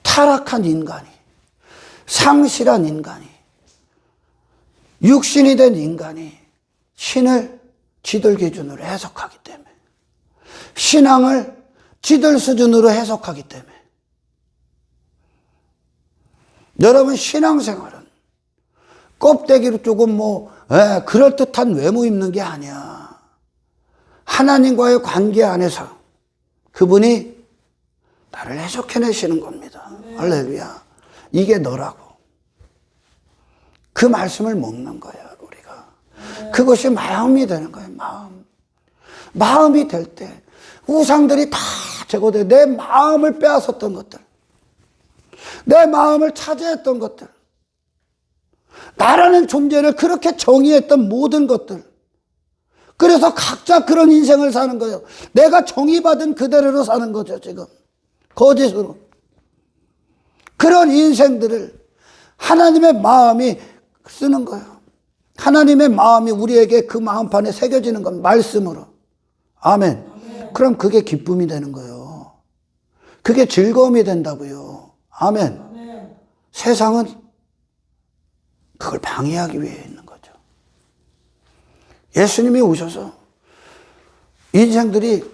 타락한 인간이, 상실한 인간이, 육신이 된 인간이 신을 지들 기준으로 해석하기 때문에, 신앙을 지들 수준으로 해석하기 때문에. 여러분, 신앙생활은 껍데기로 조금 그럴듯한 외모 입는 게 아니야. 하나님과의 관계 안에서 그분이 나를 해석해내시는 겁니다. 할렐루야. 이게 너라고. 그 말씀을 먹는 거야, 우리가. 그것이 마음이 되는 거예요, 마음. 마음이 될 때 우상들이 다 제거돼. 내 마음을 빼앗았던 것들, 내 마음을 차지했던 것들, 나라는 존재를 그렇게 정의했던 모든 것들. 그래서 각자 그런 인생을 사는 거예요. 내가 정의받은 그대로 사는 거죠, 지금. 거짓으로. 그런 인생들을 하나님의 마음이 쓰는 거예요. 하나님의 마음이 우리에게 그 마음판에 새겨지는 건 말씀으로. 아멘. 그럼 그게 기쁨이 되는 거예요. 그게 즐거움이 된다고요. 아멘. 세상은 그걸 방해하기 위해 있는 거죠. 예수님이 오셔서 인생들이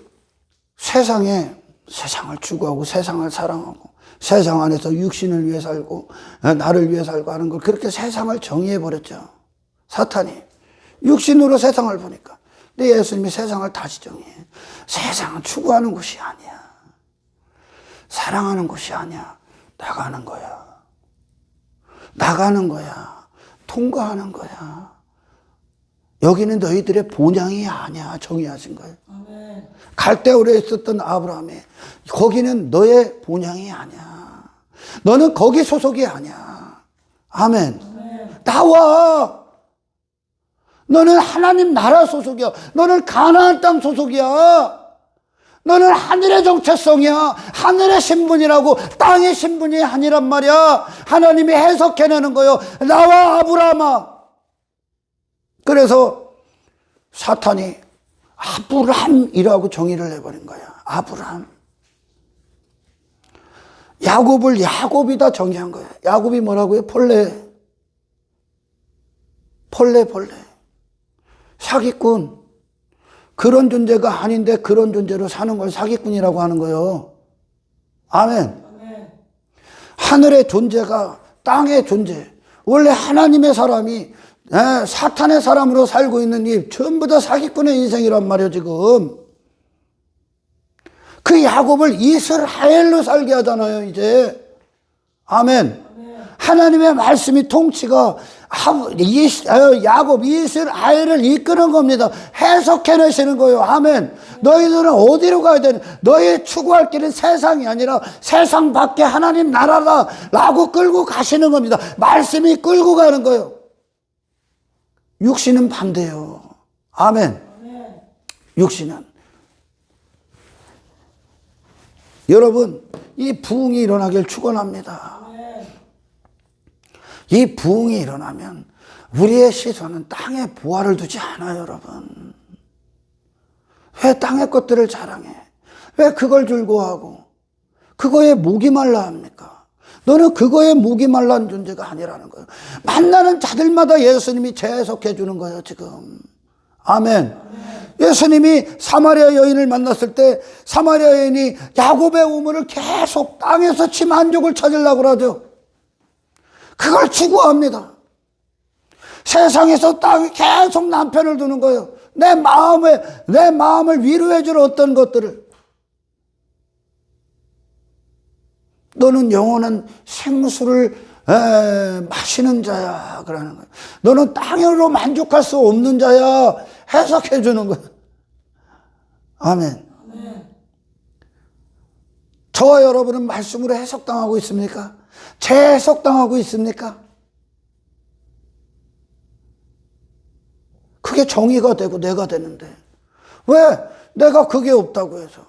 세상을 추구하고 세상을 사랑하고 세상 안에서 육신을 위해 살고 나를 위해 살고 하는 걸 그렇게 세상을 정의해버렸죠. 사탄이. 육신으로 세상을 보니까. 근데 예수님이 세상을 다시 정의해. 세상은 추구하는 곳이 아니야. 사랑하는 곳이 아니야. 나가는 거야. 나가는 거야. 통과하는 거야. 여기는 너희들의 본향이 아니야. 정의하신 거예요. 아멘. 갈대아울에 있었던 아브라함이 거기는 너의 본향이 아니야. 너는 거기 소속이 아니야. 아멘. 아멘. 나와. 너는 하나님 나라 소속이야. 너는 가나안 땅 소속이야. 너는 하늘의 정체성이야. 하늘의 신분이라고. 땅의 신분이 아니란 말이야. 하나님이 해석해내는 거예요. 나와 아브라함아. 그래서 사탄이 아브람이라고 정의를 해버린 거야. 아브람. 야곱을 야곱이다 정의한 거야. 야곱이 뭐라고요? 폴레. 사기꾼. 그런 존재가 아닌데 그런 존재로 사는 걸 사기꾼이라고 하는 거예요. 아멘. 하늘의 존재가 땅의 존재. 원래 하나님의 사람이 사탄의 사람으로 살고 있는 이 전부 다 사기꾼의 인생이란 말이에요, 지금. 그 야곱을 이스라엘로 살게 하잖아요, 이제. 아멘. 하나님의 말씀이 통치가 야곱 이스라엘을 이끄는 겁니다. 해석해내시는 거예요. 아멘. 너희들은 어디로 가야 되는? 너희 추구할 길은 세상이 아니라 세상 밖에 하나님 나라다 라고 끌고 가시는 겁니다. 말씀이 끌고 가는 거예요. 육신은 반대요. 아멘. 육신은. 여러분, 이 부흥이 일어나길 축원합니다. 이 부흥이 일어나면 우리의 시선은 땅에 보화를 두지 않아요, 여러분. 왜 땅의 것들을 자랑해? 왜 그걸 즐거워하고 그거에 목이 말라 합니까? 너는 그거에 목이 말란 존재가 아니라는 거예요. 만나는 자들마다 예수님이 재해석해 주는 거예요, 지금. 아멘. 예수님이 사마리아 여인을 만났을 때 사마리아 여인이 야곱의 우물을 계속 땅에서 치 만족을 찾으려고 그러죠. 그걸 추구합니다. 세상에서 땅에 계속 남편을 두는 거예요. 내 마음을 위로해 줄 어떤 것들을. 너는 영원한 생수를 마시는 자야. 그러는 거예요. 너는 땅으로 만족할 수 없는 자야. 해석해 주는 거예요. 아멘. 저와 여러분은 말씀으로 해석당하고 있습니까? 재해석당하고 있습니까? 그게 정의가 되고 내가 되는데 왜 내가 그게 없다고 해서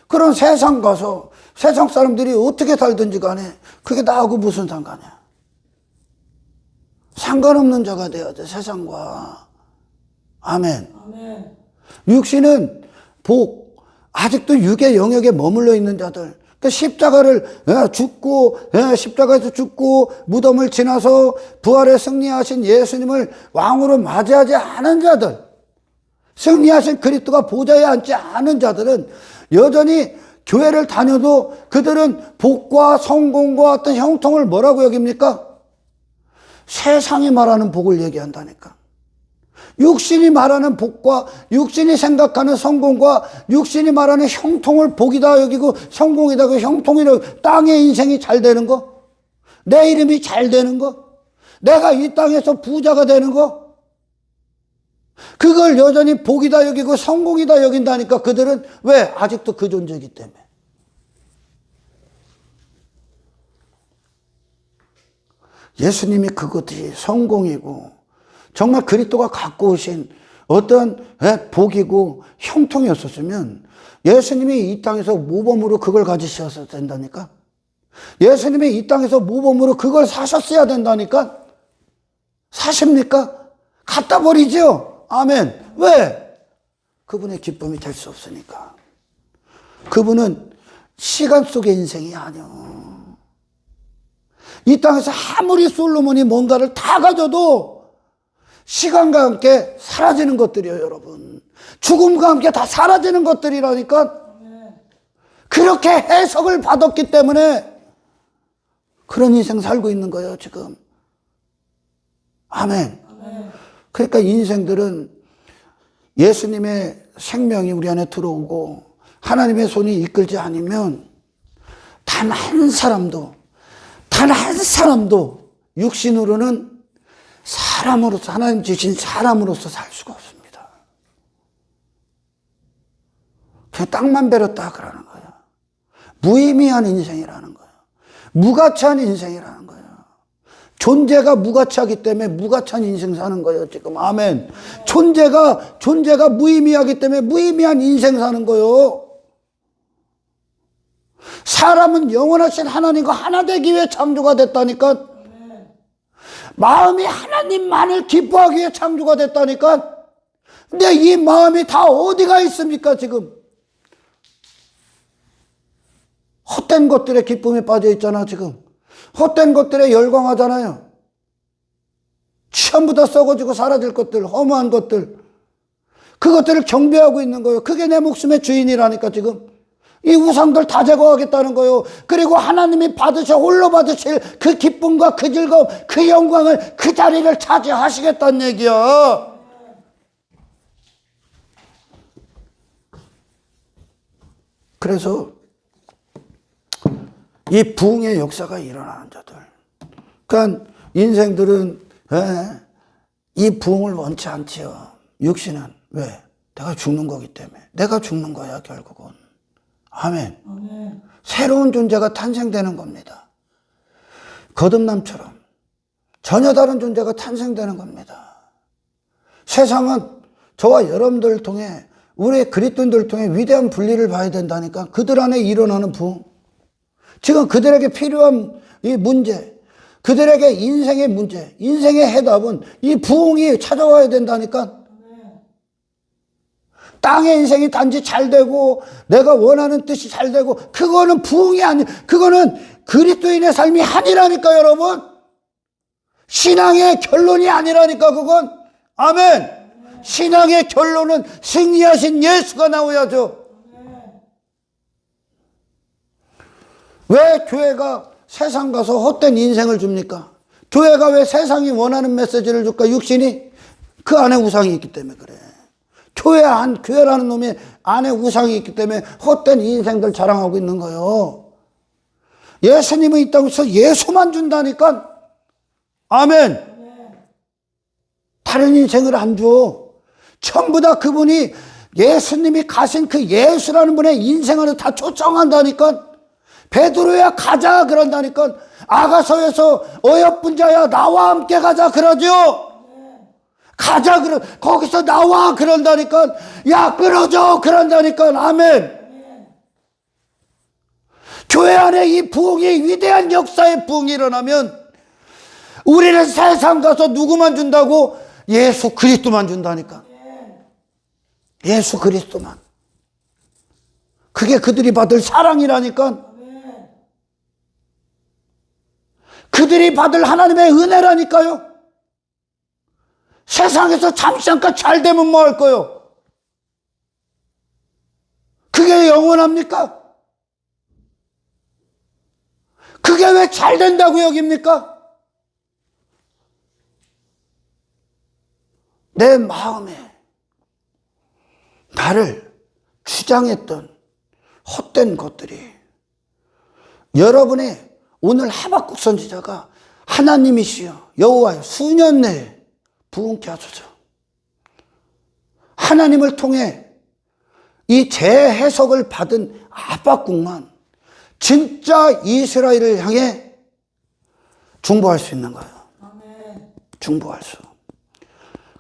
그런 세상 가서 세상 사람들이 어떻게 살든지 간에 그게 나하고 무슨 상관이야? 상관없는 자가 돼야 돼, 세상과. 아멘. 아멘. 육신은 복, 아직도 육의 영역에 머물러 있는 자들, 십자가를 십자가에서 죽고 무덤을 지나서 부활에 승리하신 예수님을 왕으로 맞이하지 않은 자들, 승리하신 그리스도가 보좌에 앉지 않은 자들은 여전히 교회를 다녀도 그들은 복과 성공과 어떤 형통을 뭐라고 여깁니까? 세상이 말하는 복을 얘기한다니까. 육신이 말하는 복과 육신이 생각하는 성공과 육신이 말하는 형통을 복이다 여기고 성공이다 그 형통이라고 땅의 인생이 잘 되는 거, 내 이름이 잘 되는 거, 내가 이 땅에서 부자가 되는 거, 그걸 여전히 복이다 여기고 성공이다 여긴다니까. 그들은 왜? 아직도 그 존재이기 때문에. 예수님이 그것이 성공이고 정말 그리스도가 갖고 오신 어떤 복이고 형통이었었으면 예수님이 이 땅에서 모범으로 그걸 가지셨어야 된다니까. 예수님이 이 땅에서 모범으로 그걸 사셨어야 된다니까. 사십니까? 갖다 버리죠. 아멘. 왜? 그분의 기쁨이 될 수 없으니까. 그분은 시간 속의 인생이 아니요. 이 땅에서 아무리 솔로몬이 뭔가를 다 가져도 시간과 함께 사라지는 것들이에요, 여러분. 죽음과 함께 다 사라지는 것들이라니까. 그렇게 해석을 받았기 때문에 그런 인생 살고 있는 거예요, 지금. 아멘. 그러니까 인생들은 예수님의 생명이 우리 안에 들어오고 하나님의 손이 이끌지 않으면 단 한 사람도 육신으로는 사람으로서, 하나님 주신 사람으로서 살 수가 없습니다. 그냥 땅만 베렸다 그러는 거예요. 무의미한 인생이라는 거예요. 무가치한 인생이라는 거예요. 존재가 무가치하기 때문에 무가치한 인생 사는 거예요, 지금. 아멘. 존재가 무의미하기 때문에 무의미한 인생 사는 거예요. 사람은 영원하신 하나님과 하나 되기 위해 창조가 됐다니까. 마음이 하나님만을 기뻐하기 위해 창조가 됐다니까. 근데 이 마음이 다 어디가 있습니까, 지금? 헛된 것들에 기쁨에 빠져 있잖아, 지금. 헛된 것들에 열광하잖아요. 전부 다 썩어지고 사라질 것들, 허무한 것들. 그것들을 경배하고 있는 거예요. 그게 내 목숨의 주인이라니까, 지금. 이 우상들 다 제거하겠다는 거예요. 그리고 하나님이 홀로 받으실 그 기쁨과 그 즐거움, 그 영광을, 그 자리를 차지하시겠다는 얘기야. 그래서 이 부흥의 역사가 일어나는 자들. 그러니까 인생들은 이 부흥을 원치 않지요. 육신은. 왜? 내가 죽는 거기 때문에. 내가 죽는 거야, 결국은. 아멘. 아멘. 새로운 존재가 탄생되는 겁니다. 거듭남처럼 전혀 다른 존재가 탄생되는 겁니다. 세상은 저와 여러분들을 통해, 우리 그리스도인들을 통해 위대한 분리를 봐야 된다니까. 그들 안에 일어나는 부흥. 지금 그들에게 필요한 이 문제, 그들에게 인생의 문제, 인생의 해답은 이 부흥이 찾아와야 된다니까. 땅의 인생이 단지 잘 되고 내가 원하는 뜻이 잘 되고 그거는 부흥이 아니, 그거는 그리스도인의 삶이 아니라니까, 여러분. 신앙의 결론이 아니라니까, 그건. 아멘. 신앙의 결론은 승리하신 예수가 나오야죠. 왜 교회가 세상 가서 헛된 인생을 줍니까? 교회가 왜 세상이 원하는 메시지를 줄까? 육신이 그 안에 우상이 있기 때문에 그래. 교회라는 놈이 안에 우상이 있기 때문에 헛된 인생들 자랑하고 있는 거예요. 예수님은 이 땅에서 예수만 준다니까. 아멘. 다른 인생을 안 줘. 전부 다 그분이, 예수님이 가신 그 예수라는 분의 인생을 다 초청한다니까. 베드로야 가자 그런다니까. 아가서에서 어여쁜 자야 나와 함께 가자 그러죠. 가자 거기서 나와 그런다니까. 야 끊어져 그런다니까. 아멘. 교회 안에 이 부흥이, 위대한 역사의 부흥이 일어나면 우리는 세상 가서 누구만 준다고? 예수 그리스도만 준다니까. 예수 그리스도만. 그게 그들이 받을 사랑이라니까. 그들이 받을 하나님의 은혜라니까요. 세상에서 잠시잠깐 잘 되면 뭐 할 거요? 그게 영원합니까? 그게 왜 잘 된다고 여깁니까? 내 마음에 나를 주장했던 헛된 것들이, 여러분의 오늘 하박국 선지자가 하나님이시여 여호와여 수년 내에 부흥케 하소서. 하나님을 통해 이 재해석을 받은 하박국만 진짜 이스라엘을 향해 중보할 수 있는 거예요. 중보할 수.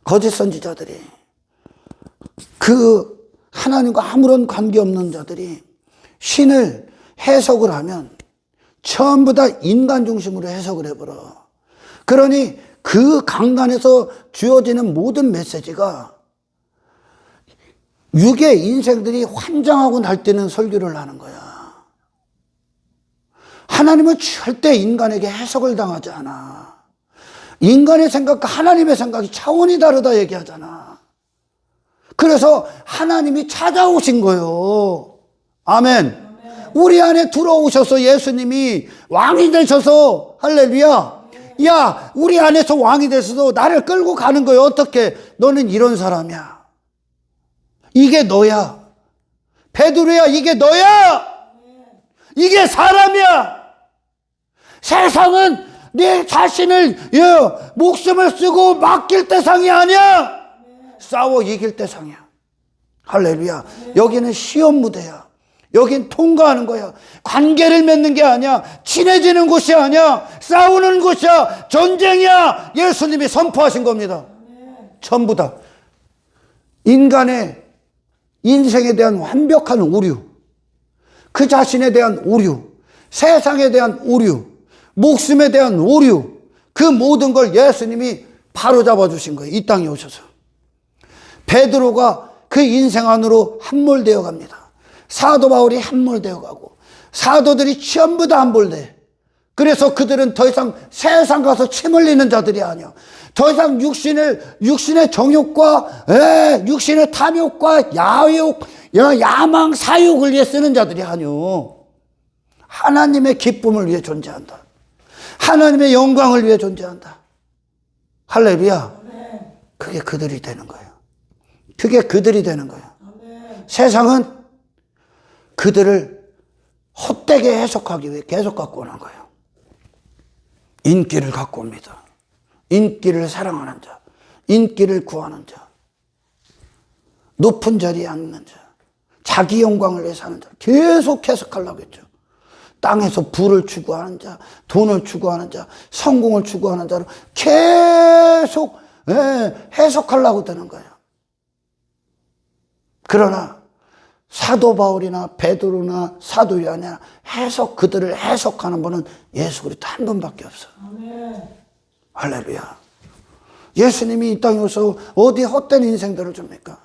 거짓 선지자들이, 그 하나님과 아무런 관계없는 자들이 신을 해석을 하면 전부 다 인간 중심으로 해석을 해버려. 그러니 그 강단에서 주어지는 모든 메시지가 육의 인생들이 환장하고 날뛰는 설교를 하는 거야. 하나님은 절대 인간에게 해석을 당하지 않아. 인간의 생각과 하나님의 생각이 차원이 다르다 얘기하잖아. 그래서 하나님이 찾아오신 거예요. 아멘. 우리 안에 들어오셔서 예수님이 왕이 되셔서, 할렐루야. 야, 우리 안에서 왕이 되셔서 나를 끌고 가는 거예요. 어떻게? 너는 이런 사람이야. 이게 너야. 베드로야, 이게 너야. 이게 사람이야. 세상은 내 자신을, 목숨을 쓰고 맡길 대상이 아니야. 싸워 이길 대상이야. 할렐루야. 여기는 시험 무대야. 여긴 통과하는 거야. 관계를 맺는 게 아니야. 친해지는 곳이 아니야. 싸우는 곳이야. 전쟁이야. 예수님이 선포하신 겁니다. 전부 다. 인간의 인생에 대한 완벽한 오류, 그 자신에 대한 오류, 세상에 대한 오류, 목숨에 대한 오류, 그 모든 걸 예수님이 바로잡아 주신 거예요. 이 땅에 오셔서. 베드로가 그 인생 안으로 함몰되어 갑니다. 사도 바울이 함몰되어 가고, 사도들이 전부 다 함몰돼. 그래서 그들은 더 이상 세상 가서 침 흘리는 자들이 아니야. 더 이상 육신의 정욕과, 육신의 탐욕과 야욕, 야망, 사욕을 위해 쓰는 자들이 아니요. 하나님의 기쁨을 위해 존재한다. 하나님의 영광을 위해 존재한다. 할렐루야. 그게 그들이 되는 거예요. 그게 그들이 되는 거예요. 세상은 그들을 헛되게 해석하기 위해 계속 갖고 오는 거예요. 인기를 갖고 옵니다. 인기를 사랑하는 자, 인기를 구하는 자, 높은 자리에 앉는 자, 자기 영광을 위해 사는 자, 계속 해석하려고 했죠. 땅에서 부를 추구하는 자, 돈을 추구하는 자, 성공을 추구하는 자로 계속 해석하려고 되는 거예요. 그러나 사도 바울이나 베드로나 사도 요한이나 그들을 해석하는 분은 예수 그리스도 한 분밖에 없어요. 할렐루야. 예수님이 이 땅에 오셔서 어디 헛된 인생들을 줍니까?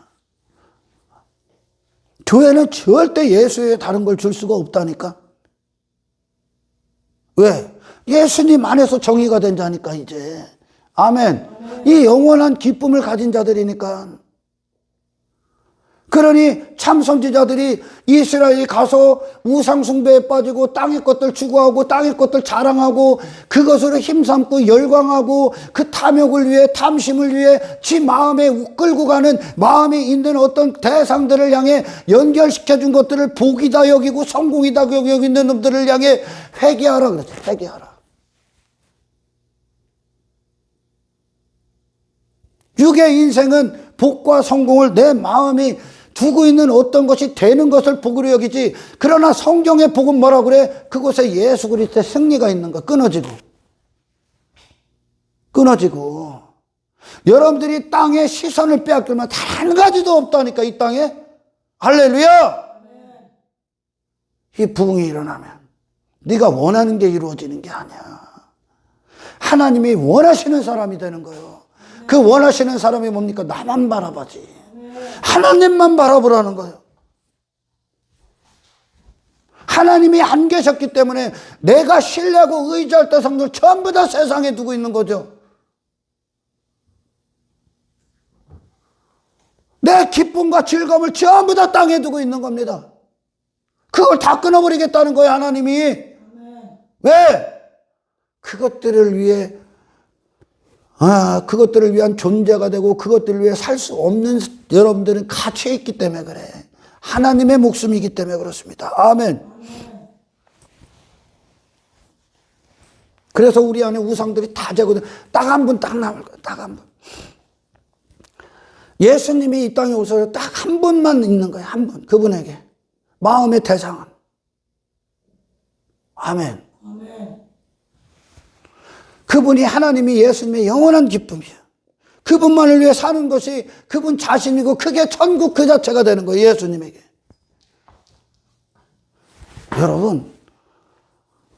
교회는 절대 예수에 다른 걸 줄 수가 없다니까. 왜? 예수님 안에서 정의가 된 자니까 이제. 아멘. 이 영원한 기쁨을 가진 자들이니까. 그러니 참 선지자들이 이스라엘에 가서 우상 숭배에 빠지고 땅의 것들 추구하고 땅의 것들 자랑하고 그것으로 힘삼고 열광하고 그 탐욕을 위해, 탐심을 위해 지 마음에 끌고 가는, 마음에 있는 어떤 대상들을 향해 연결시켜준 것들을 복이다 여기고 성공이다 여기는 놈들을 향해 회개하라 그랬죠. 회개하라. 육의 인생은 복과 성공을 내 마음이 두고 있는 어떤 것이 되는 것을 복으로 여기지. 그러나 성경의 복은 뭐라 그래? 그곳에 예수 그리스도의 승리가 있는 거. 끊어지고 여러분들이 땅에 시선을 빼앗기면 단 한 가지도 없다니까. 이 땅에. 할렐루야. 이 부흥이 일어나면 네가 원하는 게 이루어지는 게 아니야. 하나님이 원하시는 사람이 되는 거예요. 그 원하시는 사람이 뭡니까? 나만 바라봐지. 하나님만 바라보라는 거예요. 하나님이 안 계셨기 때문에 내가 신뢰하고 의지할 대상들 전부 다 세상에 두고 있는 거죠. 내 기쁨과 즐거움을 전부 다 땅에 두고 있는 겁니다. 그걸 다 끊어버리겠다는 거예요, 하나님이. 왜? 그것들을 위한 존재가 되고 그것들을 위해 살 수 없는 여러분들은 갇혀 있기 때문에 그래. 하나님의 목숨이기 때문에 그렇습니다. 아멘. 그래서 우리 안에 우상들이 다 제거돼. 딱 한 분 딱 남을 거야. 딱 한 분. 예수님이 이 땅에 오셔서 딱 한 분만 있는 거예요. 한 분. 그분에게. 마음의 대상은. 아멘. 그분이 하나님이 예수님의 영원한 기쁨이야. 그분만을 위해 사는 것이 그분 자신이고 그게 천국 그 자체가 되는 거예요. 예수님에게. 여러분,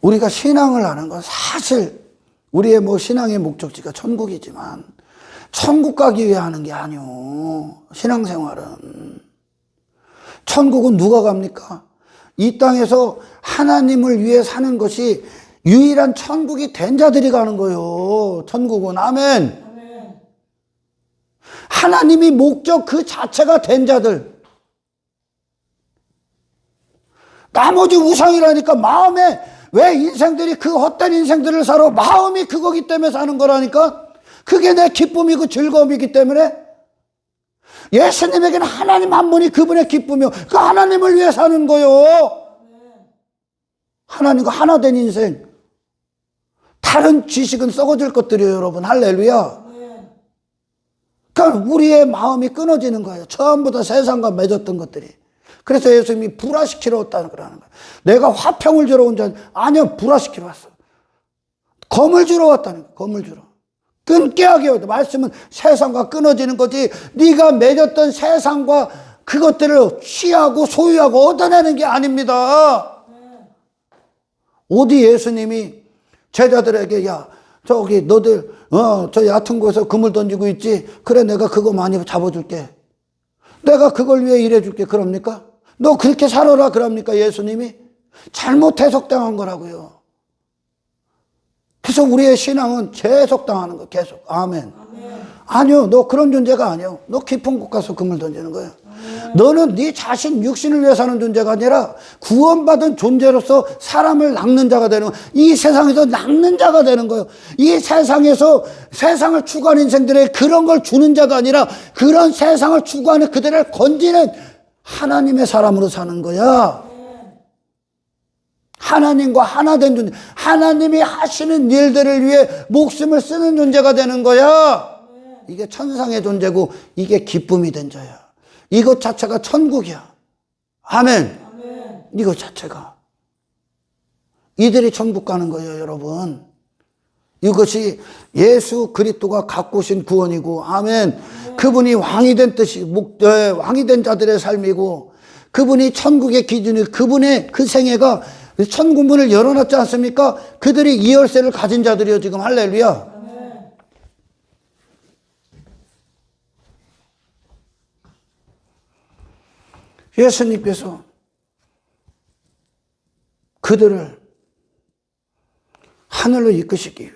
우리가 신앙을 하는 건 사실 우리의 신앙의 목적지가 천국이지만 천국 가기 위해 하는 게 아니오. 신앙생활은. 천국은 누가 갑니까? 이 땅에서 하나님을 위해 사는 것이 유일한 천국이 된 자들이 가는 거예요. 천국은. 아멘. 하나님이 목적 그 자체가 된 자들. 나머지 우상이라니까. 마음에 왜 인생들이 그 헛된 인생들을 살아? 마음이 그거기 때문에 사는 거라니까. 그게 내 기쁨이고 즐거움이기 때문에. 예수님에게는 하나님 한 분이 그분의 기쁨이요. 그 하나님을 위해 사는 거요. 하나님과 하나 된 인생. 다른 지식은 썩어질 것들이에요, 여러분. 할렐루야. 그러니까 우리의 마음이 끊어지는 거예요. 처음부터 세상과 맺었던 것들이. 그래서 예수님이 불화시키러 왔다는 거라는 거예요. 내가 화평을 주러 온 자 아니요, 불화시키러 왔어. 검을 주러 왔다는 거예요. 검을 주러. 끊게 하게 해요. 말씀은 세상과 끊어지는 거지. 네가 맺었던 세상과 그것들을 취하고 소유하고 얻어내는 게 아닙니다. 어디 예수님이 제자들에게 야 저기 너들 저 얕은 곳에서 그물 던지고 있지. 그래 내가 그거 많이 잡아줄게. 내가 그걸 위해 일해줄게. 그럽니까? 너 그렇게 살아라 그럽니까? 예수님이? 잘못 해석당한 거라고요. 그래서 우리의 신앙은 재해석당하는 거 계속. 아멘. 아니요, 너 그런 존재가 아니요. 너 깊은 곳 가서 그물 던지는 거예요. 너는 네 자신 육신을 위해 사는 존재가 아니라 구원받은 존재로서 사람을 낚는 자가 되는 거예요. 이 세상에서 낚는 자가 되는 거예요. 이 세상에서 세상을 추구하는 인생들에게 그런 걸 주는 자가 아니라 그런 세상을 추구하는 그들을 건지는 하나님의 사람으로 사는 거야. 하나님과 하나 된 존재, 하나님이 하시는 일들을 위해 목숨을 쓰는 존재가 되는 거야. 이게 천상의 존재고 이게 기쁨이 된 자야. 이것 자체가 천국이야. 아멘. 이것 자체가. 이들이 천국 가는 거예요, 여러분. 이것이 예수 그리스도가 갖고 오신 구원이고, 아멘. 그분이 왕이 된 뜻이, 왕이 된 자들의 삶이고, 그분이 천국의 기준이, 그분의 그 생애가 천국문을 열어놨지 않습니까? 그들이 이 열쇠를 가진 자들이요, 지금. 할렐루야. 예수님께서 그들을 하늘로 이끄시기 위해,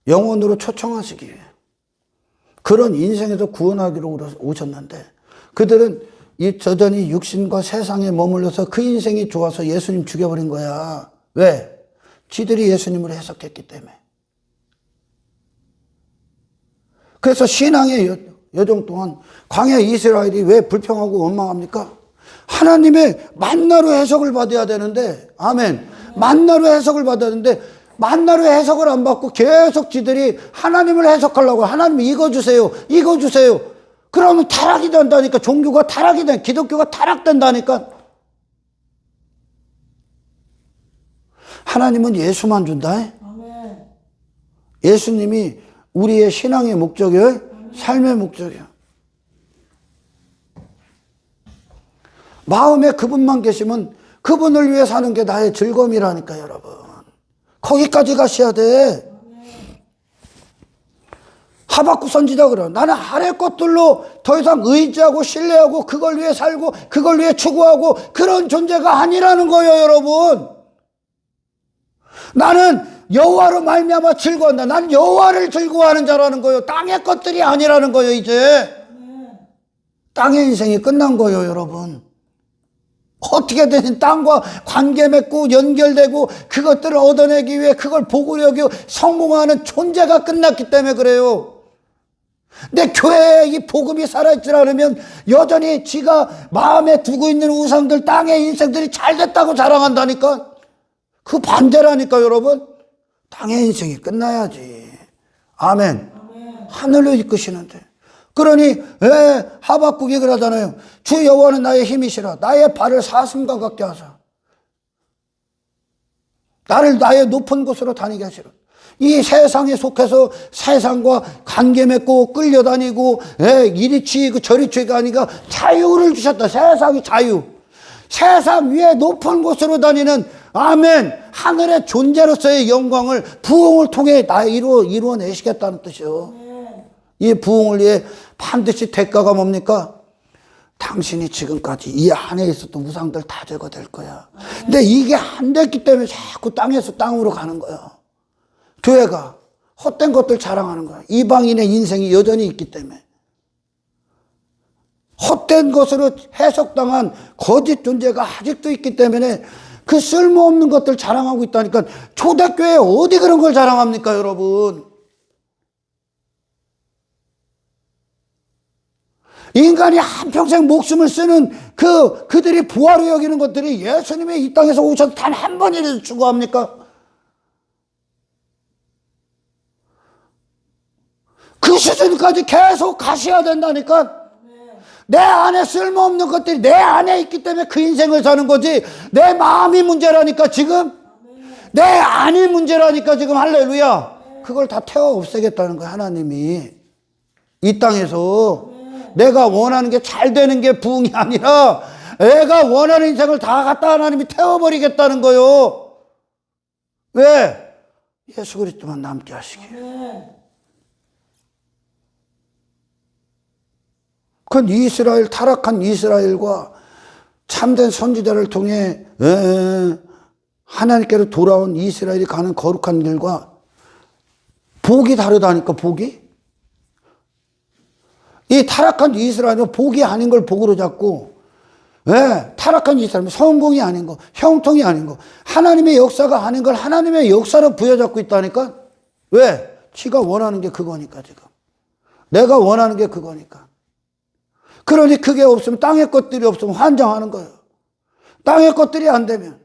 영원으로 초청하시기 위해 그런 인생에서 구원하기로 오셨는데, 그들은 여전히 육신과 세상에 머물러서 그 인생이 좋아서 예수님 죽여버린 거야. 왜? 지들이 예수님을 해석했기 때문에. 그래서 신앙의 여정 동안 광야 이스라엘이 왜 불평하고 원망합니까? 하나님의 만나로 해석을 받아야 되는데, 아멘. 만나로 해석을 받아야 되는데, 만나로 해석을 안 받고 계속 지들이 하나님을 해석하려고, 하나님 이거 주세요, 이거 주세요. 그러면 타락이 된다니까. 종교가 타락이 된, 기독교가 타락된다니까. 하나님은 예수만 준다. 예수님이 우리의 신앙의 목적이에요. 삶의 목적이에요. 마음에 그분만 계시면 그분을 위해 사는 게 나의 즐거움이라니까, 여러분. 거기까지 가셔야 돼. 하박국 선지자 그래. 나는 아래 것들로 더 이상 의지하고 신뢰하고 그걸 위해 살고 그걸 위해 추구하고 그런 존재가 아니라는 거예요, 여러분. 나는 여호와로 말미암아 즐거워한다. 나는 여호와를 즐거워하는 자라는 거예요. 땅의 것들이 아니라는 거예요, 이제. 땅의 인생이 끝난 거예요, 여러분. 어떻게든 땅과 관계 맺고 연결되고 그것들을 얻어내기 위해 그걸 복으로 여기고 성공하는 존재가 끝났기 때문에 그래요. 내 교회에 이 복음이 살아있지 않으면 여전히 지가 마음에 두고 있는 우상들, 땅의 인생들이 잘 됐다고 자랑한다니까. 그 반대라니까, 여러분. 땅의 인생이 끝나야지. 아멘. 하늘로 이끄시는데. 그러니 하박국이 그러잖아요. 주 여호와는 나의 힘이시라. 나의 발을 사슴과 같게 하사 나를 나의 높은 곳으로 다니게 하시라. 이 세상에 속해서 세상과 관계 맺고 끌려다니고 이리 치이고 저리 치이고 하니까 자유를 주셨다. 세상이 자유. 세상 위에 높은 곳으로 다니는 아멘 하늘의 존재로서의 영광을 부흥을 통해 이루어내시겠다는 뜻이요. 이 부흥을 위해 반드시 대가가 뭡니까? 당신이 지금까지 이 안에 있었던 우상들 다 제거될 거야. 근데 이게 안 됐기 때문에 자꾸 땅에서 땅으로 가는 거야. 교회가 헛된 것들 자랑하는 거야. 이방인의 인생이 여전히 있기 때문에. 헛된 것으로 해석당한 거짓 존재가 아직도 있기 때문에 그 쓸모없는 것들 자랑하고 있다니까. 초대교회 어디 그런 걸 자랑합니까, 여러분? 인간이 한평생 목숨을 쓰는 그들이 부활로 여기는 것들이 예수님이 이 땅에서 오셔서 단 한 번이라도 추구합니까? 그 수준까지 계속 가셔야 된다니까. 내 안에 쓸모없는 것들이 내 안에 있기 때문에 그 인생을 사는 거지. 내 마음이 문제라니까 지금. 내 안이 문제라니까 지금. 할렐루야. 그걸 다 태워 없애겠다는 거야, 하나님이. 이 땅에서 내가 원하는 게 잘 되는 게 부흥이 아니라 내가 원하는 인생을 다 갖다 하나님이 태워버리겠다는 거요. 왜? 예수 그리스도만 남게 하시게. 그건 이스라엘, 타락한 이스라엘과 참된 선지자를 통해 하나님께로 돌아온 이스라엘이 가는 거룩한 길과 복이 다르다니까. 복이. 이 타락한 이스라엘은 복이 아닌 걸 복으로 잡고, 타락한 이스라엘은 성공이 아닌 거, 형통이 아닌 거, 하나님의 역사가 아닌 걸 하나님의 역사로 부여잡고 있다니까. 왜? 지가 원하는 게 그거니까. 지금 내가 원하는 게 그거니까. 그러니 그게 없으면, 땅의 것들이 없으면 환장하는 거예요. 땅의 것들이 안 되면,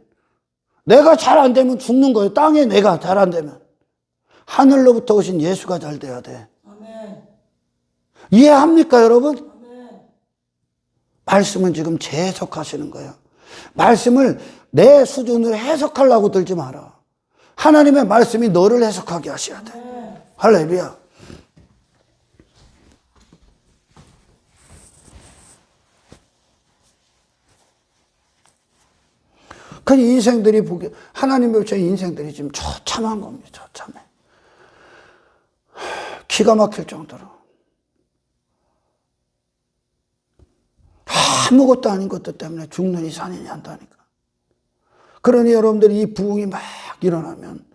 내가 잘 안 되면 죽는 거예요. 땅에 내가 잘 안 되면. 하늘로부터 오신 예수가 잘 돼야 돼. 아멘. 이해합니까, 여러분? 아멘. 말씀은 지금 재해석하시는 거예요. 말씀을 내 수준으로 해석하려고 들지 마라. 하나님의 말씀이 너를 해석하게 하셔야 돼. 아멘. 할렐루야. 그 인생들이 보기, 하나님의 인생들이 지금 처참한 겁니다. 처참해. 기가 막힐 정도로. 아무것도 아닌 것들 때문에 죽느니 사느니 한다니까. 그러니 여러분들이 이 부흥이 막 일어나면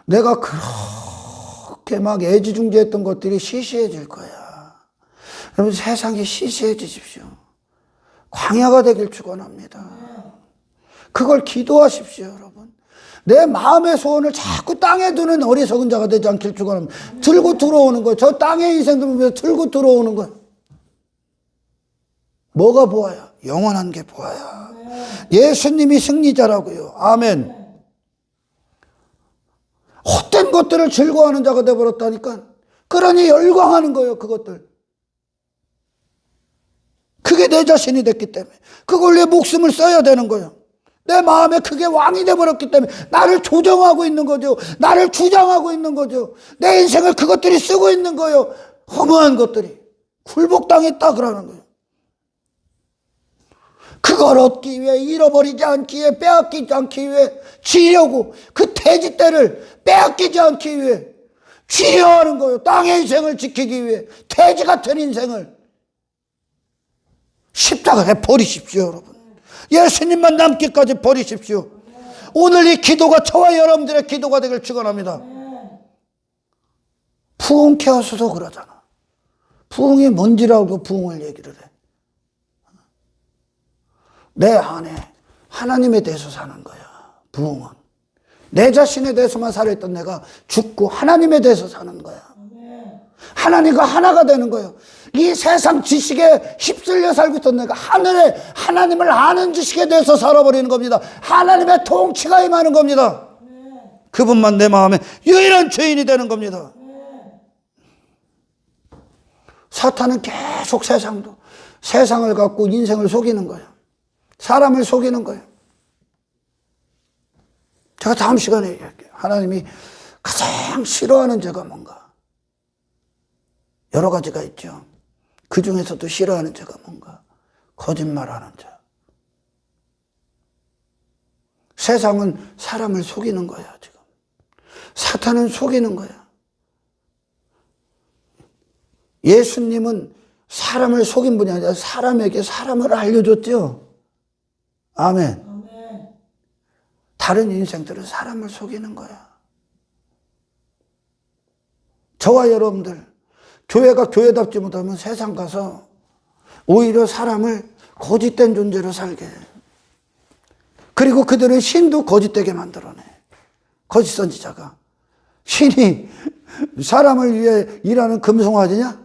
내가 그렇게 막 애지중지했던 것들이 시시해질 거야. 여러분, 세상이 시시해지십시오. 광야가 되길 축원합니다. 그걸 기도하십시오, 여러분. 내 마음의 소원을 자꾸 땅에 두는 어리석은 자가 되지 않길 축원합니다. 들고 들어오는 거예요. 저 땅의 인생들 보면서 들고 들어오는 거예요. 뭐가 보아야? 영원한 게 보아야. 예수님이 승리자라고요. 아멘. 헛된 것들을 즐거워하는 자가 되어버렸다니까. 그러니 열광하는 거예요, 그것들. 그게 내 자신이 됐기 때문에. 그걸 내 목숨을 써야 되는 거예요. 내 마음에 그게 왕이 돼버렸기 때문에 나를 조정하고 있는 거죠. 나를 주장하고 있는 거죠. 내 인생을 그것들이 쓰고 있는 거예요. 허무한 것들이. 굴복당했다 그러는 거예요. 그걸 얻기 위해, 잃어버리지 않기 위해, 빼앗기지 않기 위해 쥐려고, 그 돼지 떼를 빼앗기지 않기 위해 쥐려하는 거예요. 땅의 인생을 지키기 위해 돼지 같은 인생을 십자가에 버리십시오, 여러분. 예수님만 남기까지 버리십시오. 오늘 이 기도가 저와 여러분들의 기도가 되길 축원합니다. 부흥 케어스도 그러잖아. 부흥이 뭔지라고 부흥을 얘기를 해. 내 안에 하나님에 대해서 사는 거야. 부흥은 내 자신에 대해서만 살아있던 내가 죽고 하나님에 대해서 사는 거야. 하나님과 하나가 되는 거예요. 이 세상 지식에 휩쓸려 살고 있던 내가 하나님을 아는 지식에 대해서 살아버리는 겁니다. 하나님의 통치가 임하는 겁니다. 그분만 내 마음에 유일한 주인이 되는 겁니다. 사탄은 계속 세상을 갖고 인생을 속이는 거예요. 사람을 속이는 거예요. 제가 다음 시간에 얘기할게요. 하나님이 가장 싫어하는 죄가 뭔가? 여러 가지가 있죠. 그 중에서도 싫어하는 죄가 뭔가? 거짓말하는 죄. 세상은 사람을 속이는 거야, 지금. 사탄은 속이는 거야. 예수님은 사람을 속인 분이 아니라 사람에게 사람을 알려줬죠. 아멘. 다른 인생들은 사람을 속이는 거야. 저와 여러분들, 교회가 교회답지 못하면 세상 가서 오히려 사람을 거짓된 존재로 살게 해. 그리고 그들은 신도 거짓되게 만들어내. 거짓 선지자가. 신이 사람을 위해 일하는 금송아지냐?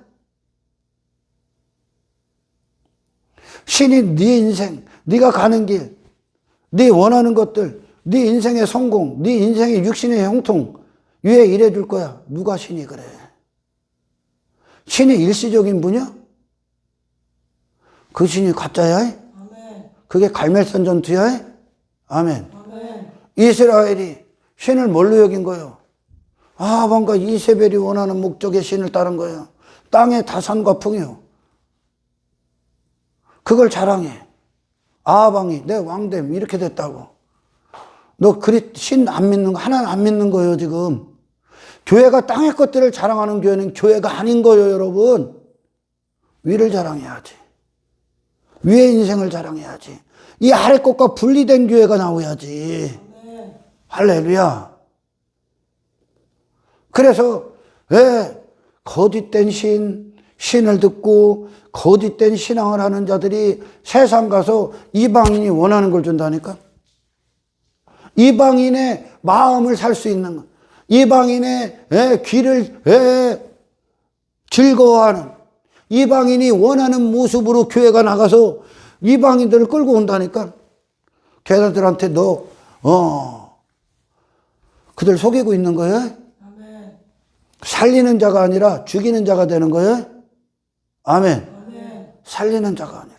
신이 네 인생, 네가 가는 길, 네 원하는 것들, 네 인생의 성공, 네 인생의 육신의 형통 위에 일해줄 거야. 누가 신이 그래? 신이 일시적인 분이야? 그 신이 가짜야? 아멘. 그게 갈멜선 전투야? 아멘. 아멘. 이스라엘이 신을 뭘로 여긴 거예요? 뭔가 이세벨이 원하는 목적의 신을 따른 거예요. 땅의 다산과 풍요. 그걸 자랑해. 아방이 내 왕됨 이렇게 됐다고. 너 신 안 믿는 거, 하나는 안 믿는 거예요, 지금. 교회가 땅의 것들을 자랑하는 교회는 교회가 아닌 거예요, 여러분. 위를 자랑해야지. 위의 인생을 자랑해야지. 이 아래 것과 분리된 교회가 나와야지. 네. 할렐루야. 그래서 왜 거짓된 신을 듣고 거짓된 신앙을 하는 자들이 세상 가서 이방인이 원하는 걸 준다니까? 이방인의 마음을 살 수 있는 것, 이방인의 귀를 즐거워하는, 이방인이 원하는 모습으로 교회가 나가서 이방인들을 끌고 온다니까? 걔네들한테 그들 속이고 있는 거예요? 아멘. 살리는 자가 아니라 죽이는 자가 되는 거예요? 아멘. 아멘. 살리는 자가 아니라.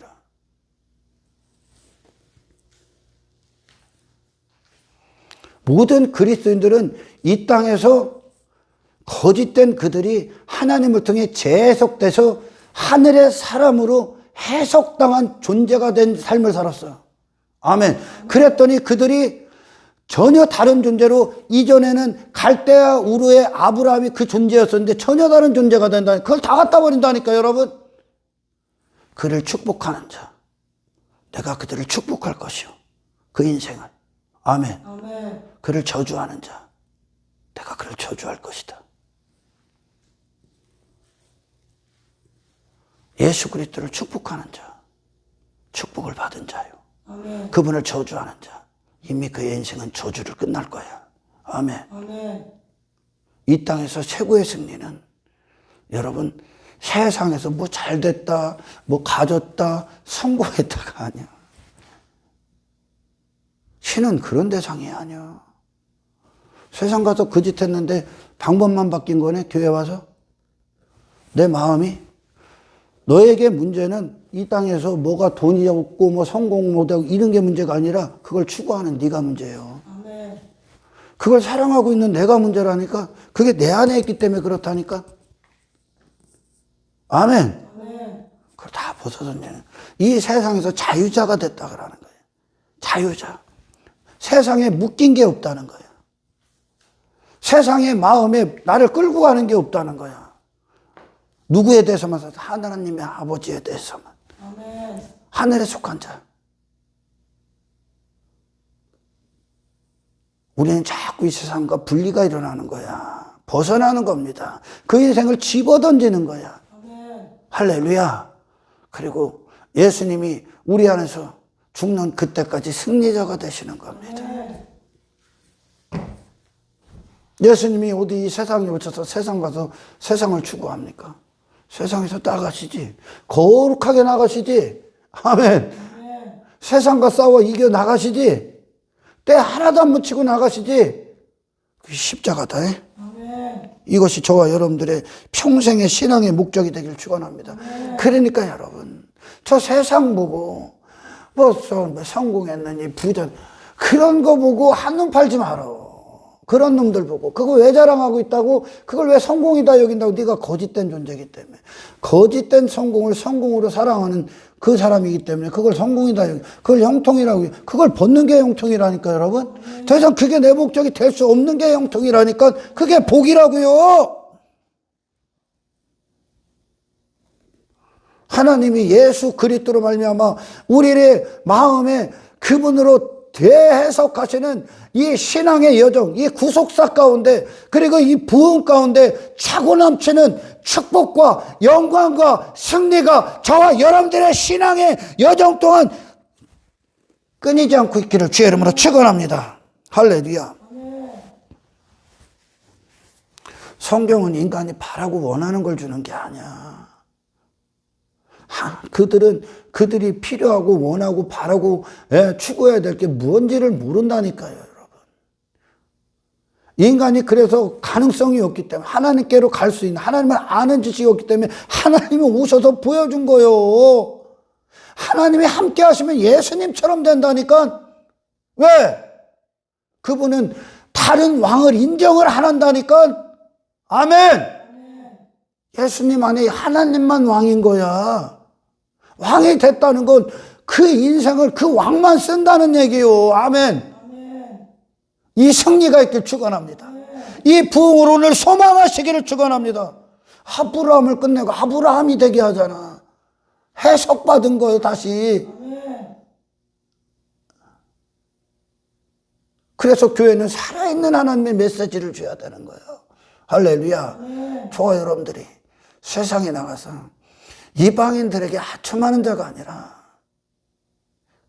모든 그리스도인들은 이 땅에서 거짓된 그들이 하나님을 통해 재해석돼서 하늘의 사람으로 해석당한 존재가 된 삶을 살았어요. 아멘. 그랬더니 그들이 전혀 다른 존재로, 이전에는 갈대아 우르의 아브라함이 그 존재였었는데 전혀 다른 존재가 된다니까. 그걸 다 갖다 버린다니까, 여러분. 그를 축복하는 자, 내가 그들을 축복할 것이요, 그 인생을. 아멘. 아멘. 그를 저주하는 자, 내가 그를 저주할 것이다. 예수 그리스도를 축복하는 자, 축복을 받은 자요. 아멘. 그분을 저주하는 자, 이미 그의 인생은 저주를 끝날 거야. 아멘. 아멘. 이 땅에서 최고의 승리는 여러분 세상에서 뭐 잘됐다, 뭐 가졌다, 성공했다가 아니야. 신은 그런 대상이 아니야. 세상 가서 그 짓 했는데 방법만 바뀐 거네, 교회 와서. 내 마음이. 너에게 문제는 이 땅에서 뭐가 돈이 없고 뭐 성공 못하고 이런 게 문제가 아니라 그걸 추구하는 네가 문제예요. 아멘. 그걸 사랑하고 있는 내가 문제라니까. 그게 내 안에 있기 때문에 그렇다니까. 아멘. 아멘. 그걸 다 벗어던지는. 이 세상에서 자유자가 됐다 그러는 거예요. 자유자. 세상에 묶인 게 없다는 거야. 세상의 마음에 나를 끌고 가는 게 없다는 거야. 누구에 대해서만, 하나님의 아버지에 대해서만. 아멘. 하늘에 속한 자. 우리는 자꾸 이 세상과 분리가 일어나는 거야. 벗어나는 겁니다. 그 인생을 집어던지는 거야. 아멘. 할렐루야. 그리고 예수님이 우리 안에서 죽는 그때까지 승리자가 되시는 겁니다. 아멘. 예수님이 어디 이 세상에 오셔서 세상 가서 세상을 추구합니까? 세상에서 나가시지. 거룩하게 나가시지. 아멘. 아멘. 세상과 싸워 이겨 나가시지. 때 하나도 안 묻히고 나가시지. 그게 십자가다. 아멘. 이것이 저와 여러분들의 평생의 신앙의 목적이 되길 축원합니다. 아멘. 그러니까 여러분, 저 세상 보고 뭐 성공했느니 부자, 그런 거 보고 한눈 팔지 말어. 그런 놈들 보고 그거 왜 자랑하고 있다고? 그걸 왜 성공이다 여긴다고? 네가 거짓된 존재이기 때문에. 거짓된 성공을 성공으로 사랑하는 그 사람이기 때문에 그걸 성공이다 그걸 형통이라고. 그걸 벗는 게 형통이라니까 여러분. 더 이상 그게 내 목적이 될 수 없는 게 형통이라니까. 그게 복이라고요. 하나님이 예수 그리스도로 말미암아 우리의 마음에 그분으로 대해석하시는 이 신앙의 여정, 이 구속사 가운데 그리고 이 부흥 가운데 차고 넘치는 축복과 영광과 승리가 저와 여러분들의 신앙의 여정 동안 끊이지 않고 있기를 주의 이름으로 축원합니다. 할렐루야. 성경은 인간이 바라고 원하는 걸 주는 게 아니야. 그들이 필요하고 원하고 바라고 추구해야 될 게 뭔지를 모른다니까요, 여러분. 인간이 그래서 가능성이 없기 때문에 하나님께로 갈 수 있는 하나님을 아는 지식이 없기 때문에 하나님이 오셔서 보여준 거예요. 하나님이 함께 하시면 예수님처럼 된다니까. 왜? 그분은 다른 왕을 인정을 안 한다니까. 아멘. 예수님 안에 하나님만 왕인 거야. 왕이 됐다는 건 그 인생을 그 왕만 쓴다는 얘기요. 아멘. 이 승리가 있길 축원합니다. 이 부흥으로 오늘 소망하시기를 축원합니다. 아브라함을 끝내고 아브라함이 되게 하잖아. 해석받은 거예요, 다시. 그래서 교회는 살아있는 하나님의 메시지를 줘야 되는 거예요. 할렐루야. 저와 여러분들이 세상에 나가서 이방인들에게 하찮은 자가 아니라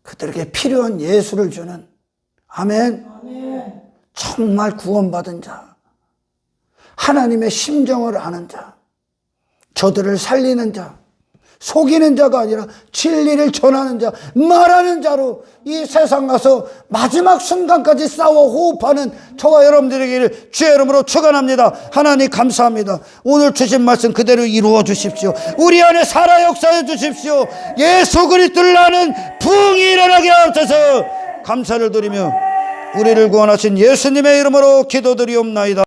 그들에게 필요한 예수를 주는, 아멘. 정말 구원받은 자, 하나님의 심정을 아는 자, 저들을 살리는 자, 속이는 자가 아니라 진리를 전하는 자, 말하는 자로 이 세상 가서 마지막 순간까지 싸워 호흡하는 저와 여러분들에게 주의 이름으로 축원합니다. 하나님 감사합니다. 오늘 주신 말씀 그대로 이루어 주십시오. 우리 안에 살아 역사해 주십시오. 예수 그리스도를 아는 부흥이 일어나게 하옵소서. 감사를 드리며 우리를 구원하신 예수님의 이름으로 기도드리옵나이다.